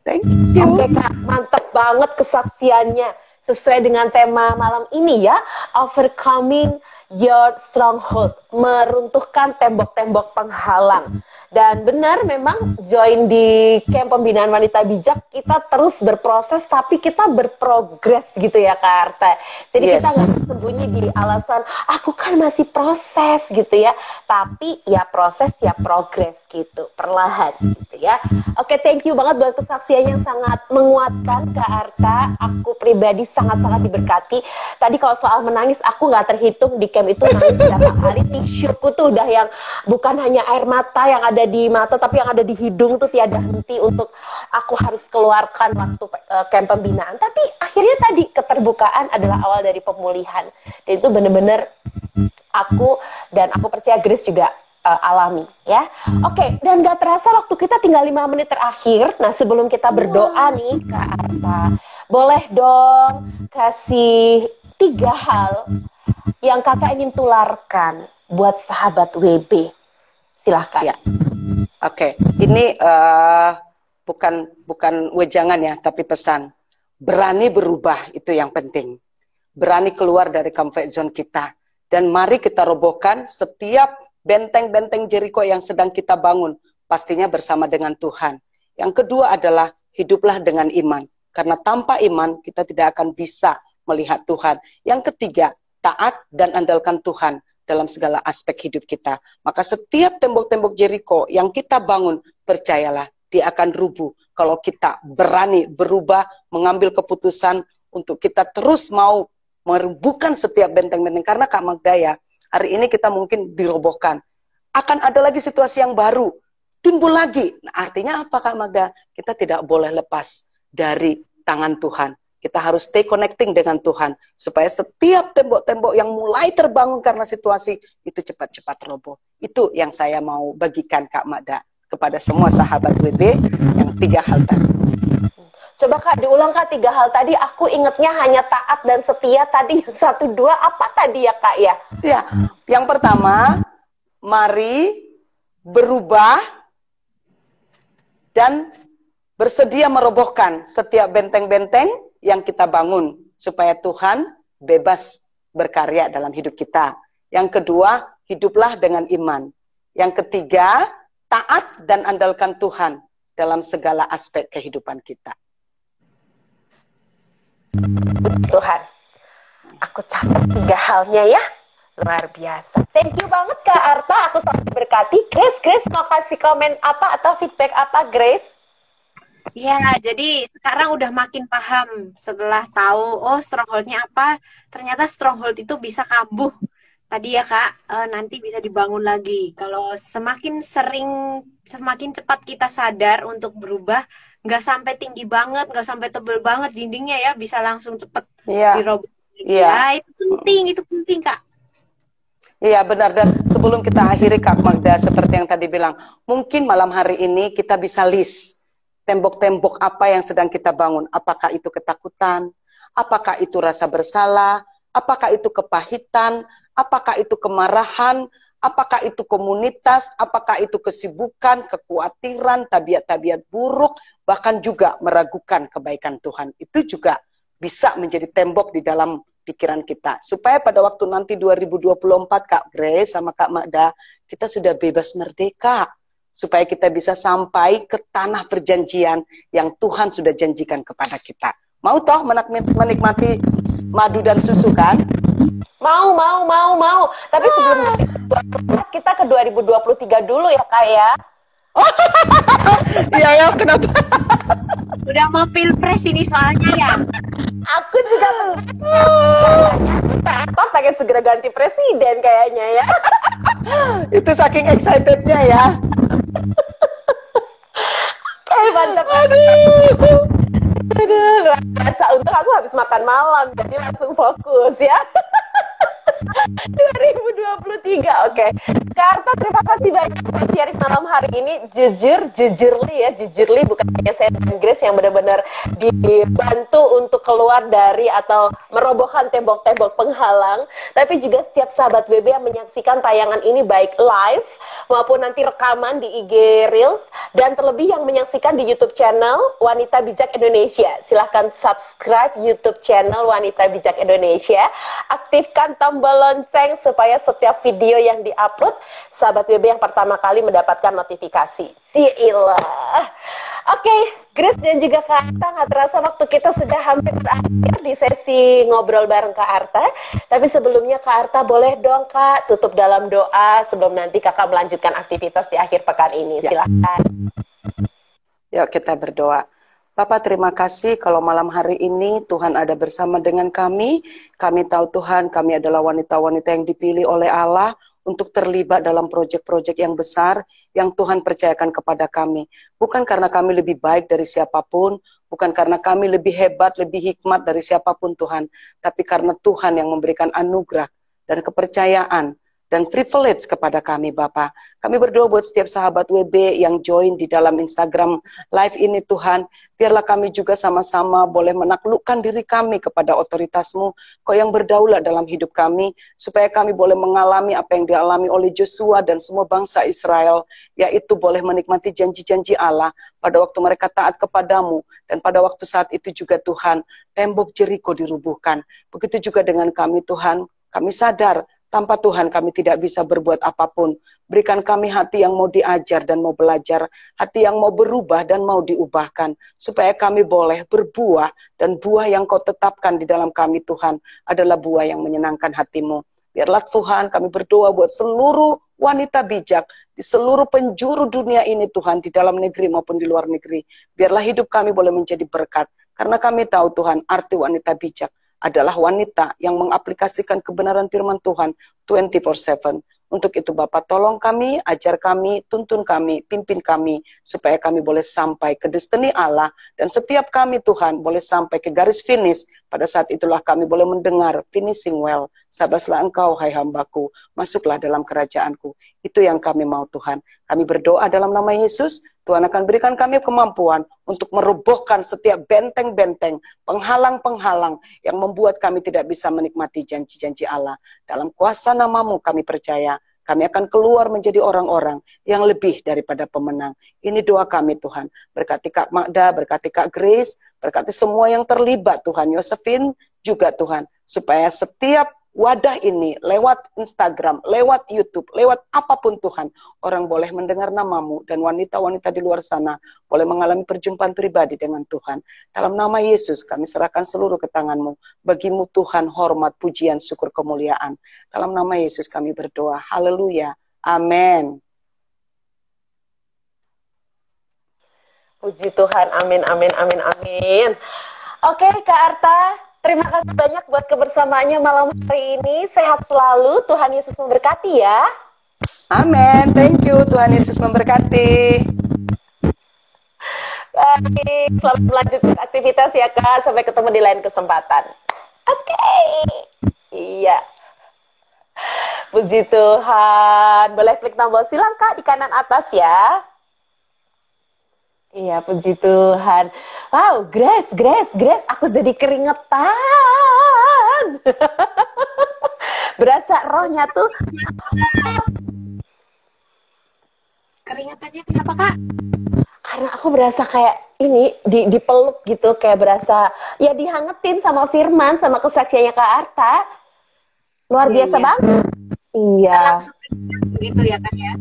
Thank you. Oke Kak, mantap banget kesaksiannya. Sesuai dengan tema malam ini ya, overcoming your stronghold, meruntuhkan tembok-tembok penghalang. Dan benar memang join di camp pembinaan wanita bijak, kita terus berproses tapi kita berprogres gitu ya Kak Arta. Jadi kita nggak bersembunyi di alasan aku kan masih proses gitu ya, tapi ya proses ya progres gitu, perlahan gitu ya. Oke, thank you banget buat kesaksian yang sangat menguatkan Kak Arta. Aku pribadi sangat-sangat diberkati. Tadi kalau soal menangis aku nggak terhitung di camp itu nangis berapa kali. Tisuku tuh udah yang bukan hanya air mata yang ada di mata, tapi yang ada di hidung tuh tiada henti untuk aku harus keluarkan waktu camp pembinaan. Tapi akhirnya tadi keterbukaan adalah awal dari pemulihan. Dan itu benar-benar aku percaya Grace juga alami ya. Oke, dan gak terasa waktu kita tinggal 5 menit terakhir. Nah, sebelum kita berdoa nih Kak Arta, boleh dong kasih 3 hal yang Kakak ingin tularkan buat sahabat WB. Silahkan. Ya. Oke, ini bukan wejangan ya, tapi pesan. Berani berubah, itu yang penting. Berani keluar dari comfort zone kita. Dan mari kita robohkan setiap benteng-benteng Jericho yang sedang kita bangun. Pastinya bersama dengan Tuhan. Yang kedua adalah hiduplah dengan iman. Karena tanpa iman kita tidak akan bisa melihat Tuhan. Yang ketiga, taat dan andalkan Tuhan dalam segala aspek hidup kita. Maka setiap tembok-tembok Jericho yang kita bangun, percayalah, dia akan rubuh kalau kita berani berubah, mengambil keputusan untuk kita terus mau merubuhkan setiap benteng-benteng. Karena Kak Magda ya, hari ini kita mungkin dirobohkan. Akan ada lagi situasi yang baru, timbul lagi. Nah, artinya apa Kak Magda? Kita tidak boleh lepas dari tangan Tuhan. Kita harus stay connecting dengan Tuhan, supaya setiap tembok-tembok yang mulai terbangun karena situasi, itu cepat-cepat roboh. Itu yang saya mau bagikan Kak Magda kepada semua sahabat WB, yang 3 hal tadi. Coba Kak, diulang Kak 3 hal tadi, aku ingetnya hanya taat dan setia tadi, yang 1, 2, apa tadi ya Kak ya? Ya, yang pertama, mari berubah dan bersedia merobohkan setiap benteng-benteng yang kita bangun, supaya Tuhan bebas berkarya dalam hidup kita. Yang kedua, hiduplah dengan iman. Yang ketiga, taat dan andalkan Tuhan dalam segala aspek kehidupan kita. Tuhan, aku catat 3 halnya ya. Luar biasa. Thank you banget Kak Arta, aku sangat berkati. Grace mau kasih komen apa atau feedback apa Grace? Ya, jadi sekarang udah makin paham setelah tahu, oh stronghold-nya apa, ternyata stronghold itu bisa kambuh. Tadi ya Kak, nanti bisa dibangun lagi. Kalau semakin cepat kita sadar untuk berubah, nggak sampai tinggi banget, nggak sampai tebel banget dindingnya ya, bisa langsung cepat diroboh. Ya, itu penting Kak. Iya benar, dan sebelum kita akhiri Kak Magda, seperti yang tadi bilang, mungkin malam hari ini kita bisa list tembok-tembok apa yang sedang kita bangun. Apakah itu ketakutan? Apakah itu rasa bersalah? Apakah itu kepahitan? Apakah itu kemarahan? Apakah itu komunitas? Apakah itu kesibukan, kekhawatiran, tabiat-tabiat buruk, bahkan juga meragukan kebaikan Tuhan? Itu juga bisa menjadi tembok di dalam pikiran kita. Supaya pada waktu nanti 2024 Kak Grace sama Kak Magda, kita sudah bebas merdeka. Supaya kita bisa sampai ke tanah perjanjian yang Tuhan sudah janjikan kepada kita. Mau toh menikmati madu dan susu kan? Mau. Tapi sebelum kita ke 2023 dulu ya Kak ya. Iya ya, kenapa? Udah mau pilpres ini soalnya ya. Aku juga pengen segera ganti presiden kayaknya ya. Itu saking excitednya ya. Mantap. Aduh, luar biasa. Untuk aku habis makan malam, jadi langsung fokus ya. 2023, oke. Karta, terima kasih banyak buat sharing malam hari ini. Jujurly bukan hanya saya dan Grace yang benar-benar dibantu untuk keluar dari atau merobohkan tembok-tembok penghalang, tapi juga setiap sahabat BB yang menyaksikan tayangan ini baik live maupun nanti rekaman di IG Reels, dan terlebih yang menyaksikan di YouTube channel Wanita Bijak Indonesia. Silahkan subscribe YouTube channel Wanita Bijak Indonesia, aktifkan tombol lonceng supaya setiap video yang diupload sahabat BB yang pertama kali mendapatkan notifikasi. Cilah. Oke, Grace dan juga Kak Arta, nggak terasa waktu kita sudah hampir berakhir di sesi ngobrol bareng Kak Arta. Tapi sebelumnya Kak Arta, boleh dong Kak tutup dalam doa sebelum nanti Kakak melanjutkan aktivitas di akhir pekan ini. Silahkan. Yuk kita berdoa. Bapak, terima kasih kalau malam hari ini Tuhan ada bersama dengan kami. Kami tahu Tuhan, kami adalah wanita-wanita yang dipilih oleh Allah untuk terlibat dalam proyek-proyek yang besar yang Tuhan percayakan kepada kami. Bukan karena kami lebih baik dari siapapun, bukan karena kami lebih hebat, lebih hikmat dari siapapun Tuhan, tapi karena Tuhan yang memberikan anugerah dan kepercayaan dan privilege kepada kami Bapak. Kami berdoa buat setiap sahabat WB yang join di dalam Instagram live ini Tuhan. Biarlah kami juga sama-sama boleh menaklukkan diri kami kepada otoritas-Mu, Kau yang berdaulat dalam hidup kami, supaya kami boleh mengalami apa yang dialami oleh Joshua dan semua bangsa Israel, yaitu boleh menikmati janji-janji Allah pada waktu mereka taat kepadamu, dan pada waktu saat itu juga Tuhan, tembok Jeriko dirubuhkan. Begitu juga dengan kami Tuhan, kami sadar tanpa Tuhan kami tidak bisa berbuat apapun. Berikan kami hati yang mau diajar dan mau belajar, hati yang mau berubah dan mau diubahkan, supaya kami boleh berbuah, dan buah yang Kau tetapkan di dalam kami Tuhan adalah buah yang menyenangkan hati-Mu. Biarlah Tuhan, kami berdoa buat seluruh wanita bijak di seluruh penjuru dunia ini Tuhan, di dalam negeri maupun di luar negeri. Biarlah hidup kami boleh menjadi berkat, karena kami tahu Tuhan, arti wanita bijak adalah wanita yang mengaplikasikan kebenaran firman Tuhan 24/7. Untuk itu Bapak, tolong kami, ajar kami, tuntun kami, pimpin kami, supaya kami boleh sampai ke destiny Allah, dan setiap kami Tuhan boleh sampai ke garis finish. Pada saat itulah kami boleh mendengar finishing well. Sabaslah Engkau hai hambaku, masuklah dalam kerajaanku. Itu yang kami mau Tuhan. Kami berdoa dalam nama Yesus. Tuhan akan berikan kami kemampuan untuk merobohkan setiap benteng-benteng, penghalang-penghalang yang membuat kami tidak bisa menikmati janji-janji Allah. Dalam kuasa nama-Mu kami percaya, kami akan keluar menjadi orang-orang yang lebih daripada pemenang. Ini doa kami Tuhan. Berkati Kak Magda, berkati Kak Grace, berkati semua yang terlibat Tuhan. Yosefin juga Tuhan. Supaya setiap wadah ini, lewat Instagram, lewat YouTube, lewat apapun Tuhan, orang boleh mendengar nama-Mu, dan wanita-wanita di luar sana boleh mengalami perjumpaan pribadi dengan Tuhan. Dalam nama Yesus kami serahkan seluruh ke tangan-Mu. Bagi-Mu Tuhan hormat, pujian, syukur, kemuliaan. Dalam nama Yesus kami berdoa. Haleluya. Amin. Puji Tuhan. Amin, amin, amin, amin. Oke Kak Arta, terima kasih banyak buat kebersamaannya malam hari ini. Sehat selalu, Tuhan Yesus memberkati ya. Amin, thank you, Tuhan Yesus memberkati. Baik, selamat melanjutkan aktivitas ya Kak. Sampai ketemu di lain kesempatan. Oke. Iya. Puji Tuhan. Boleh klik tombol silang Kak di kanan atas ya. Iya, puji Tuhan. Wow, Grace, aku jadi keringetan. Berasa rohnya tuh. Keringetannya kenapa Kak? Karena aku berasa kayak ini, dipeluk gitu, kayak berasa, ya dihangetin sama firman, sama kesaksiannya Kak Arta. Luar biasa banget. Iya. Langsung gitu ya Kak ya.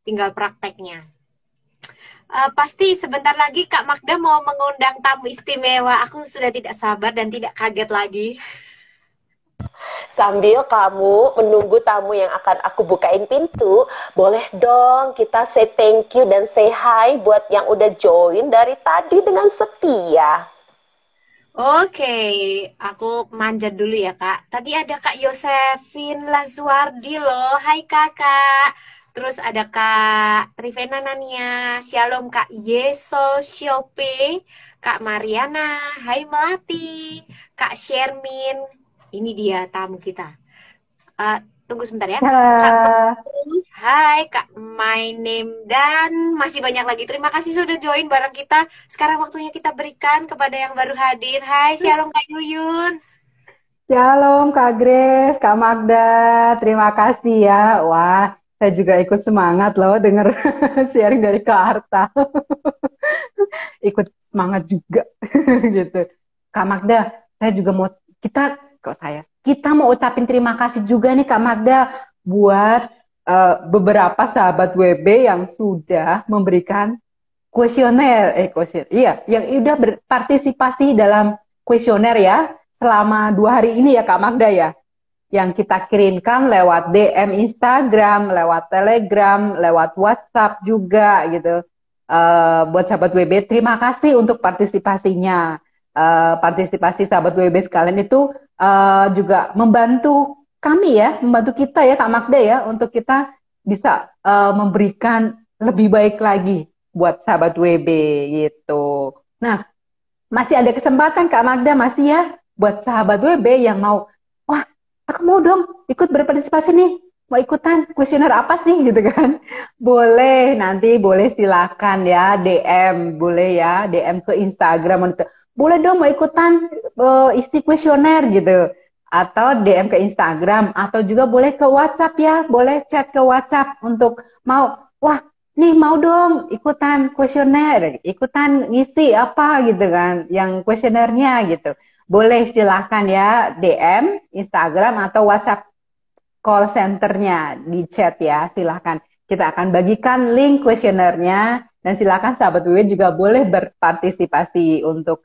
Tinggal prakteknya. Pasti sebentar lagi Kak Magda mau mengundang tamu istimewa. Aku sudah tidak sabar dan tidak kaget lagi. Sambil kamu menunggu tamu yang akan aku bukain pintu, boleh dong kita say thank you dan say hi buat yang udah join dari tadi dengan setia. Oke, aku manjat dulu ya Kak. Tadi ada Kak Yosefin Lazuardi loh. Hai Kakak. Terus ada Kak Trivena Nania. Shalom Kak Yeso Siope. Kak Mariana. Hai Melati. Kak Shermin. Ini dia tamu kita. Tunggu sebentar ya. Kak Ya, Markus, hai Kak My Name dan masih banyak lagi. Terima kasih sudah join bareng kita. Sekarang waktunya kita berikan kepada yang baru hadir. Hai, Shalom Kak Yuyun. shalom Kak Grace, Kak Magda, terima kasih ya. Wah, saya juga ikut semangat loh denger sharing dari Kak Arta. Ikut semangat juga gitu. Kak Magda, saya juga mau kita mau ucapin terima kasih juga nih Kak Magda buat beberapa sahabat WB yang sudah memberikan yang udah berpartisipasi dalam kuesioner ya selama 2 hari ini ya Kak Magda ya, yang kita kirimkan lewat DM Instagram, lewat Telegram, lewat WhatsApp juga gitu. Buat sahabat WB, terima kasih untuk partisipasinya. Partisipasi sahabat WB sekalian itu juga membantu kami ya, membantu kita ya Kak Magda ya, untuk kita bisa memberikan lebih baik lagi buat sahabat WB gitu. Nah, masih ada kesempatan Kak Magda, masih ya buat sahabat WB yang mau, wah aku mau dong ikut berpartisipasi nih, mau ikutan kuesioner apa sih gitu kan. Boleh silakan ya DM, boleh ya DM ke Instagram, boleh dong mau ikutan isi kuesioner gitu. Atau DM ke Instagram, atau juga boleh ke WhatsApp ya, boleh chat ke WhatsApp untuk mau, wah nih mau dong ikutan kuesioner, ikutan ngisi apa gitu kan, yang kuesionernya gitu. Boleh silahkan ya DM, Instagram atau WhatsApp call centernya di chat ya, silahkan. Kita akan bagikan link kuesionernya dan silahkan sahabat WW juga boleh berpartisipasi untuk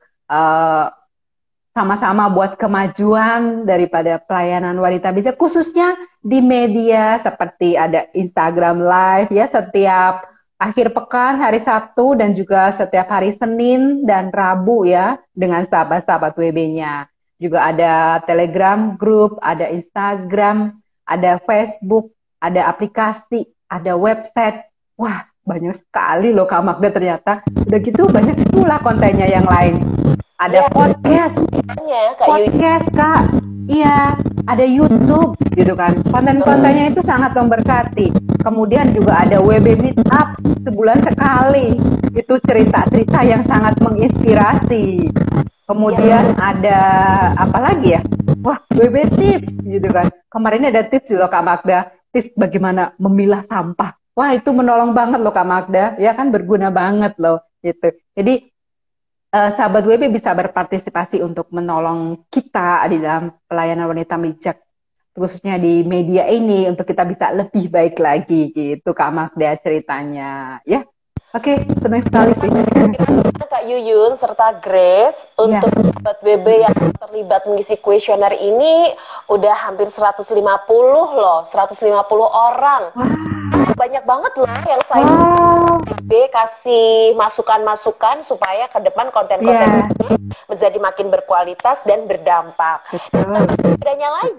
sama-sama buat kemajuan daripada pelayanan wanita bijak, khususnya di media seperti ada Instagram Live ya setiap akhir pekan hari Sabtu dan juga setiap hari Senin dan Rabu ya dengan sahabat-sahabat WB-nya. Juga ada Telegram Group, ada Instagram, ada Facebook, ada aplikasi, ada website. Wah, banyak sekali loh Kak Magda ternyata. Udah gitu banyak pula kontennya yang lain. Ada podcast, Kak. Iya, ada YouTube gitu kan. Konten-kontennya itu sangat memberkati. Kemudian juga ada WB Meetup sebulan sekali. Itu cerita-cerita yang sangat menginspirasi. Kemudian ada apa lagi ya? Wah, WB Tips gitu kan. Kemarin ada tips loh Kak Magda, tips bagaimana memilah sampah. Wah, itu menolong banget loh Kak Magda. Ya kan, berguna banget loh gitu. Jadi sahabat WB bisa berpartisipasi untuk menolong kita di dalam pelayanan wanita bijak, khususnya di media ini, untuk kita bisa lebih baik lagi gitu Kak Magda ceritanya ya. Oke, senang sekali sih Kak Yuyun serta Grace untuk sahabat WB yang terlibat mengisi kuesioner ini udah hampir 150 loh, 150 orang. Banyak banget loh yang saya kasih masukan-masukan supaya ke depan konten-konten ini menjadi makin berkualitas dan berdampak. Bedanya lagi,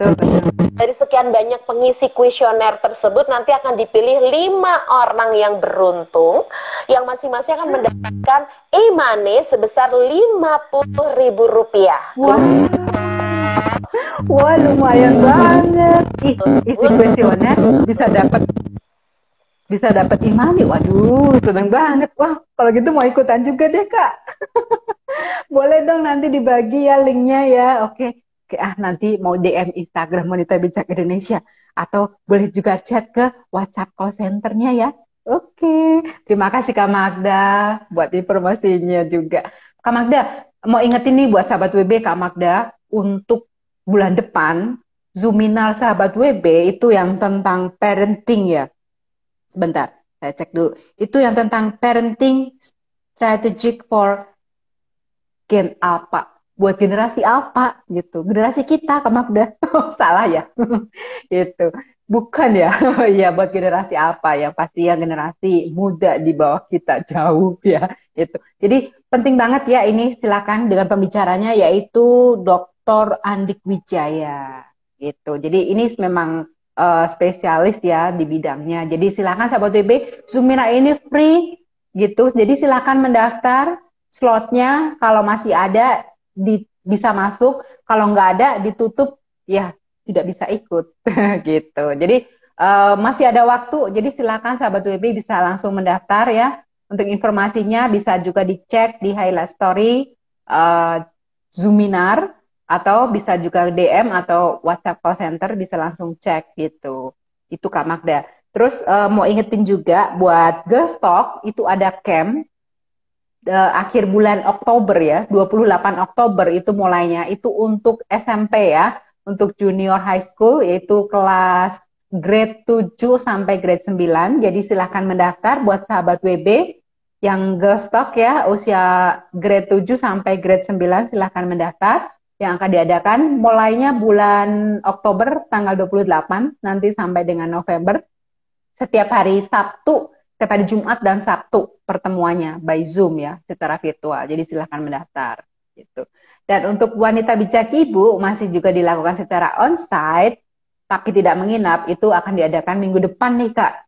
dari sekian banyak pengisi kuesioner tersebut nanti akan dipilih 5 orang yang beruntung yang masing-masing akan mendapatkan e-money sebesar Rp50.000. Wah, lumayan banget. Isi kuesioner bisa dapat imani. Waduh, seneng banget. Wah, kalau gitu mau ikutan juga deh Kak. Boleh dong nanti dibagi ya linknya ya. Oke, nanti mau DM Instagram Wanita Bijak Indonesia atau boleh juga chat ke WhatsApp call centernya ya. Oke, terima kasih Kak Magda buat informasinya juga. Kak Magda, mau ingetin nih buat sahabat WB Kak Magda, untuk bulan depan Zoominal sahabat WB itu yang tentang parenting ya. Sebentar, saya cek dulu. Itu yang tentang parenting strategic for Gen Alpha. buat generasi apa gitu? Generasi kita, Kak Magda. Salah ya? Itu. Bukan ya? Ya buat generasi apa? Yang pasti ya generasi muda di bawah kita jauh ya. Itu. Jadi penting banget ya ini, silakan dengan pembicaranya yaitu Dr. Andik Wijaya. Gitu. Jadi ini memang spesialis ya di bidangnya. Jadi silakan sahabat WB, Zoomina ini free gitu. Jadi silakan mendaftar, slotnya kalau masih ada bisa masuk, kalau nggak ada ditutup ya tidak bisa ikut gitu. Jadi masih ada waktu. Jadi silakan sahabat WB bisa langsung mendaftar ya. Untuk informasinya bisa juga dicek di highlight story Zoominar, atau bisa juga DM atau WhatsApp call center, bisa langsung cek gitu. Itu Kak Magda. Terus mau ingetin juga buat Girls Talk itu ada camp akhir bulan Oktober ya, 28 Oktober itu mulainya. Itu untuk SMP ya, untuk junior high school yaitu kelas grade 7 sampai grade 9. Jadi silahkan mendaftar buat sahabat WB yang Girls Talk ya, usia grade 7 sampai grade 9 silahkan mendaftar. Yang akan diadakan mulainya bulan Oktober tanggal 28 nanti sampai dengan November, setiap hari Sabtu, setiap hari Jumat dan Sabtu pertemuannya by Zoom ya, secara virtual. Jadi silahkan mendaftar gitu. Dan untuk wanita bijak ibu masih juga dilakukan secara onsite tapi tidak menginap, itu akan diadakan minggu depan nih Kak.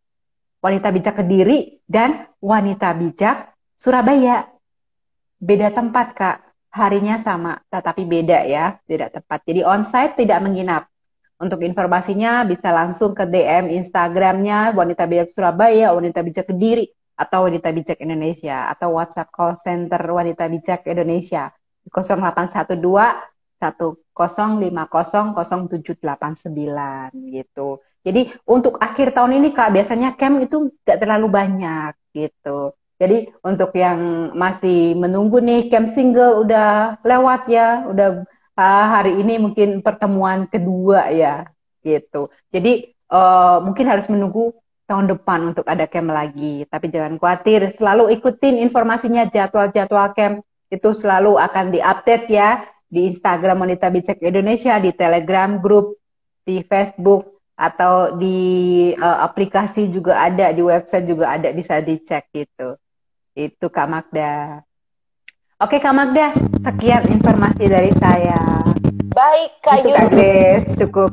Wanita bijak Kediri dan wanita bijak Surabaya. Beda tempat Kak. Harinya sama, tetapi beda ya, beda tempat. Jadi onsite tidak menginap. Untuk informasinya bisa langsung ke DM Instagramnya Wanita Bijak Surabaya, Wanita Bijak Kediri, atau Wanita Bijak Indonesia, atau WhatsApp call center Wanita Bijak Indonesia 0812 1050 0789 gitu. Jadi untuk akhir tahun ini Kak, biasanya camp itu nggak terlalu banyak gitu. Jadi untuk yang masih menunggu nih, camp single udah lewat ya, udah hari ini mungkin pertemuan kedua ya, gitu. Jadi mungkin harus menunggu tahun depan untuk ada camp lagi. Tapi jangan khawatir, selalu ikutin informasinya, jadwal-jadwal camp itu selalu akan diupdate ya di Instagram Wanita Bijak Indonesia, di Telegram grup, di Facebook, atau di aplikasi juga ada, di website juga ada, bisa dicek gitu. Itu Kak Magda. Oke Kak Magda, sekian informasi dari saya. Baik Kak Itu Yun. Kak Grace, cukup.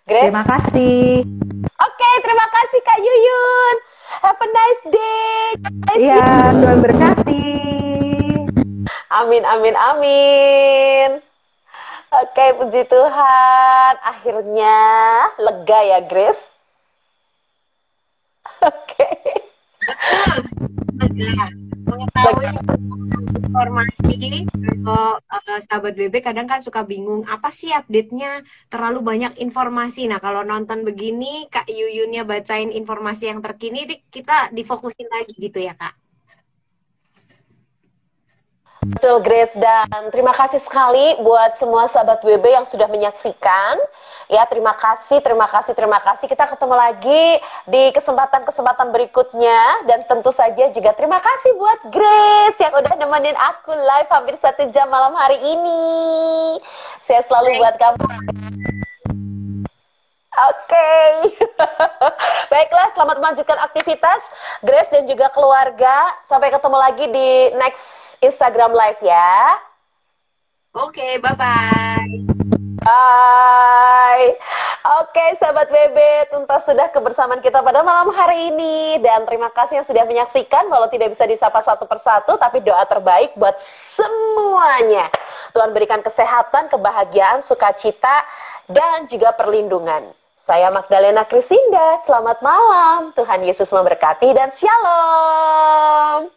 Grace. Terima kasih. Oke, terima kasih Kak Yuyun. Have a nice day. Iya, Tuhan berkati. Amin, amin, amin. Oke, puji Tuhan. Akhirnya lega ya, Grace. Oke. Mengetahui informasi, kalau sahabat BB kadang kan suka bingung, apa sih update-nya, terlalu banyak informasi. Nah kalau nonton begini Kak Yuyunnya bacain informasi yang terkini, kita difokusin lagi gitu ya Kak. Betul Grace, dan terima kasih sekali buat semua sahabat WB yang sudah menyaksikan. Ya, terima kasih, terima kasih, terima kasih. Kita ketemu lagi di kesempatan-kesempatan berikutnya. Dan tentu saja juga terima kasih buat Grace yang udah nemenin aku live hampir 1 jam malam hari ini. Saya selalu buat kamu. Oke. Baiklah, selamat melanjutkan aktivitas Grace dan juga keluarga. Sampai ketemu lagi di next Instagram Live ya. Oke, bye-bye. Bye. Oke, sahabat BB, tuntas sudah kebersamaan kita pada malam hari ini. Dan terima kasih yang sudah menyaksikan. Walau tidak bisa disapa satu persatu, tapi doa terbaik buat semuanya. Tuhan berikan kesehatan, kebahagiaan, sukacita, dan juga perlindungan. Saya Magdalena Krisinda, selamat malam. Tuhan Yesus memberkati dan shalom.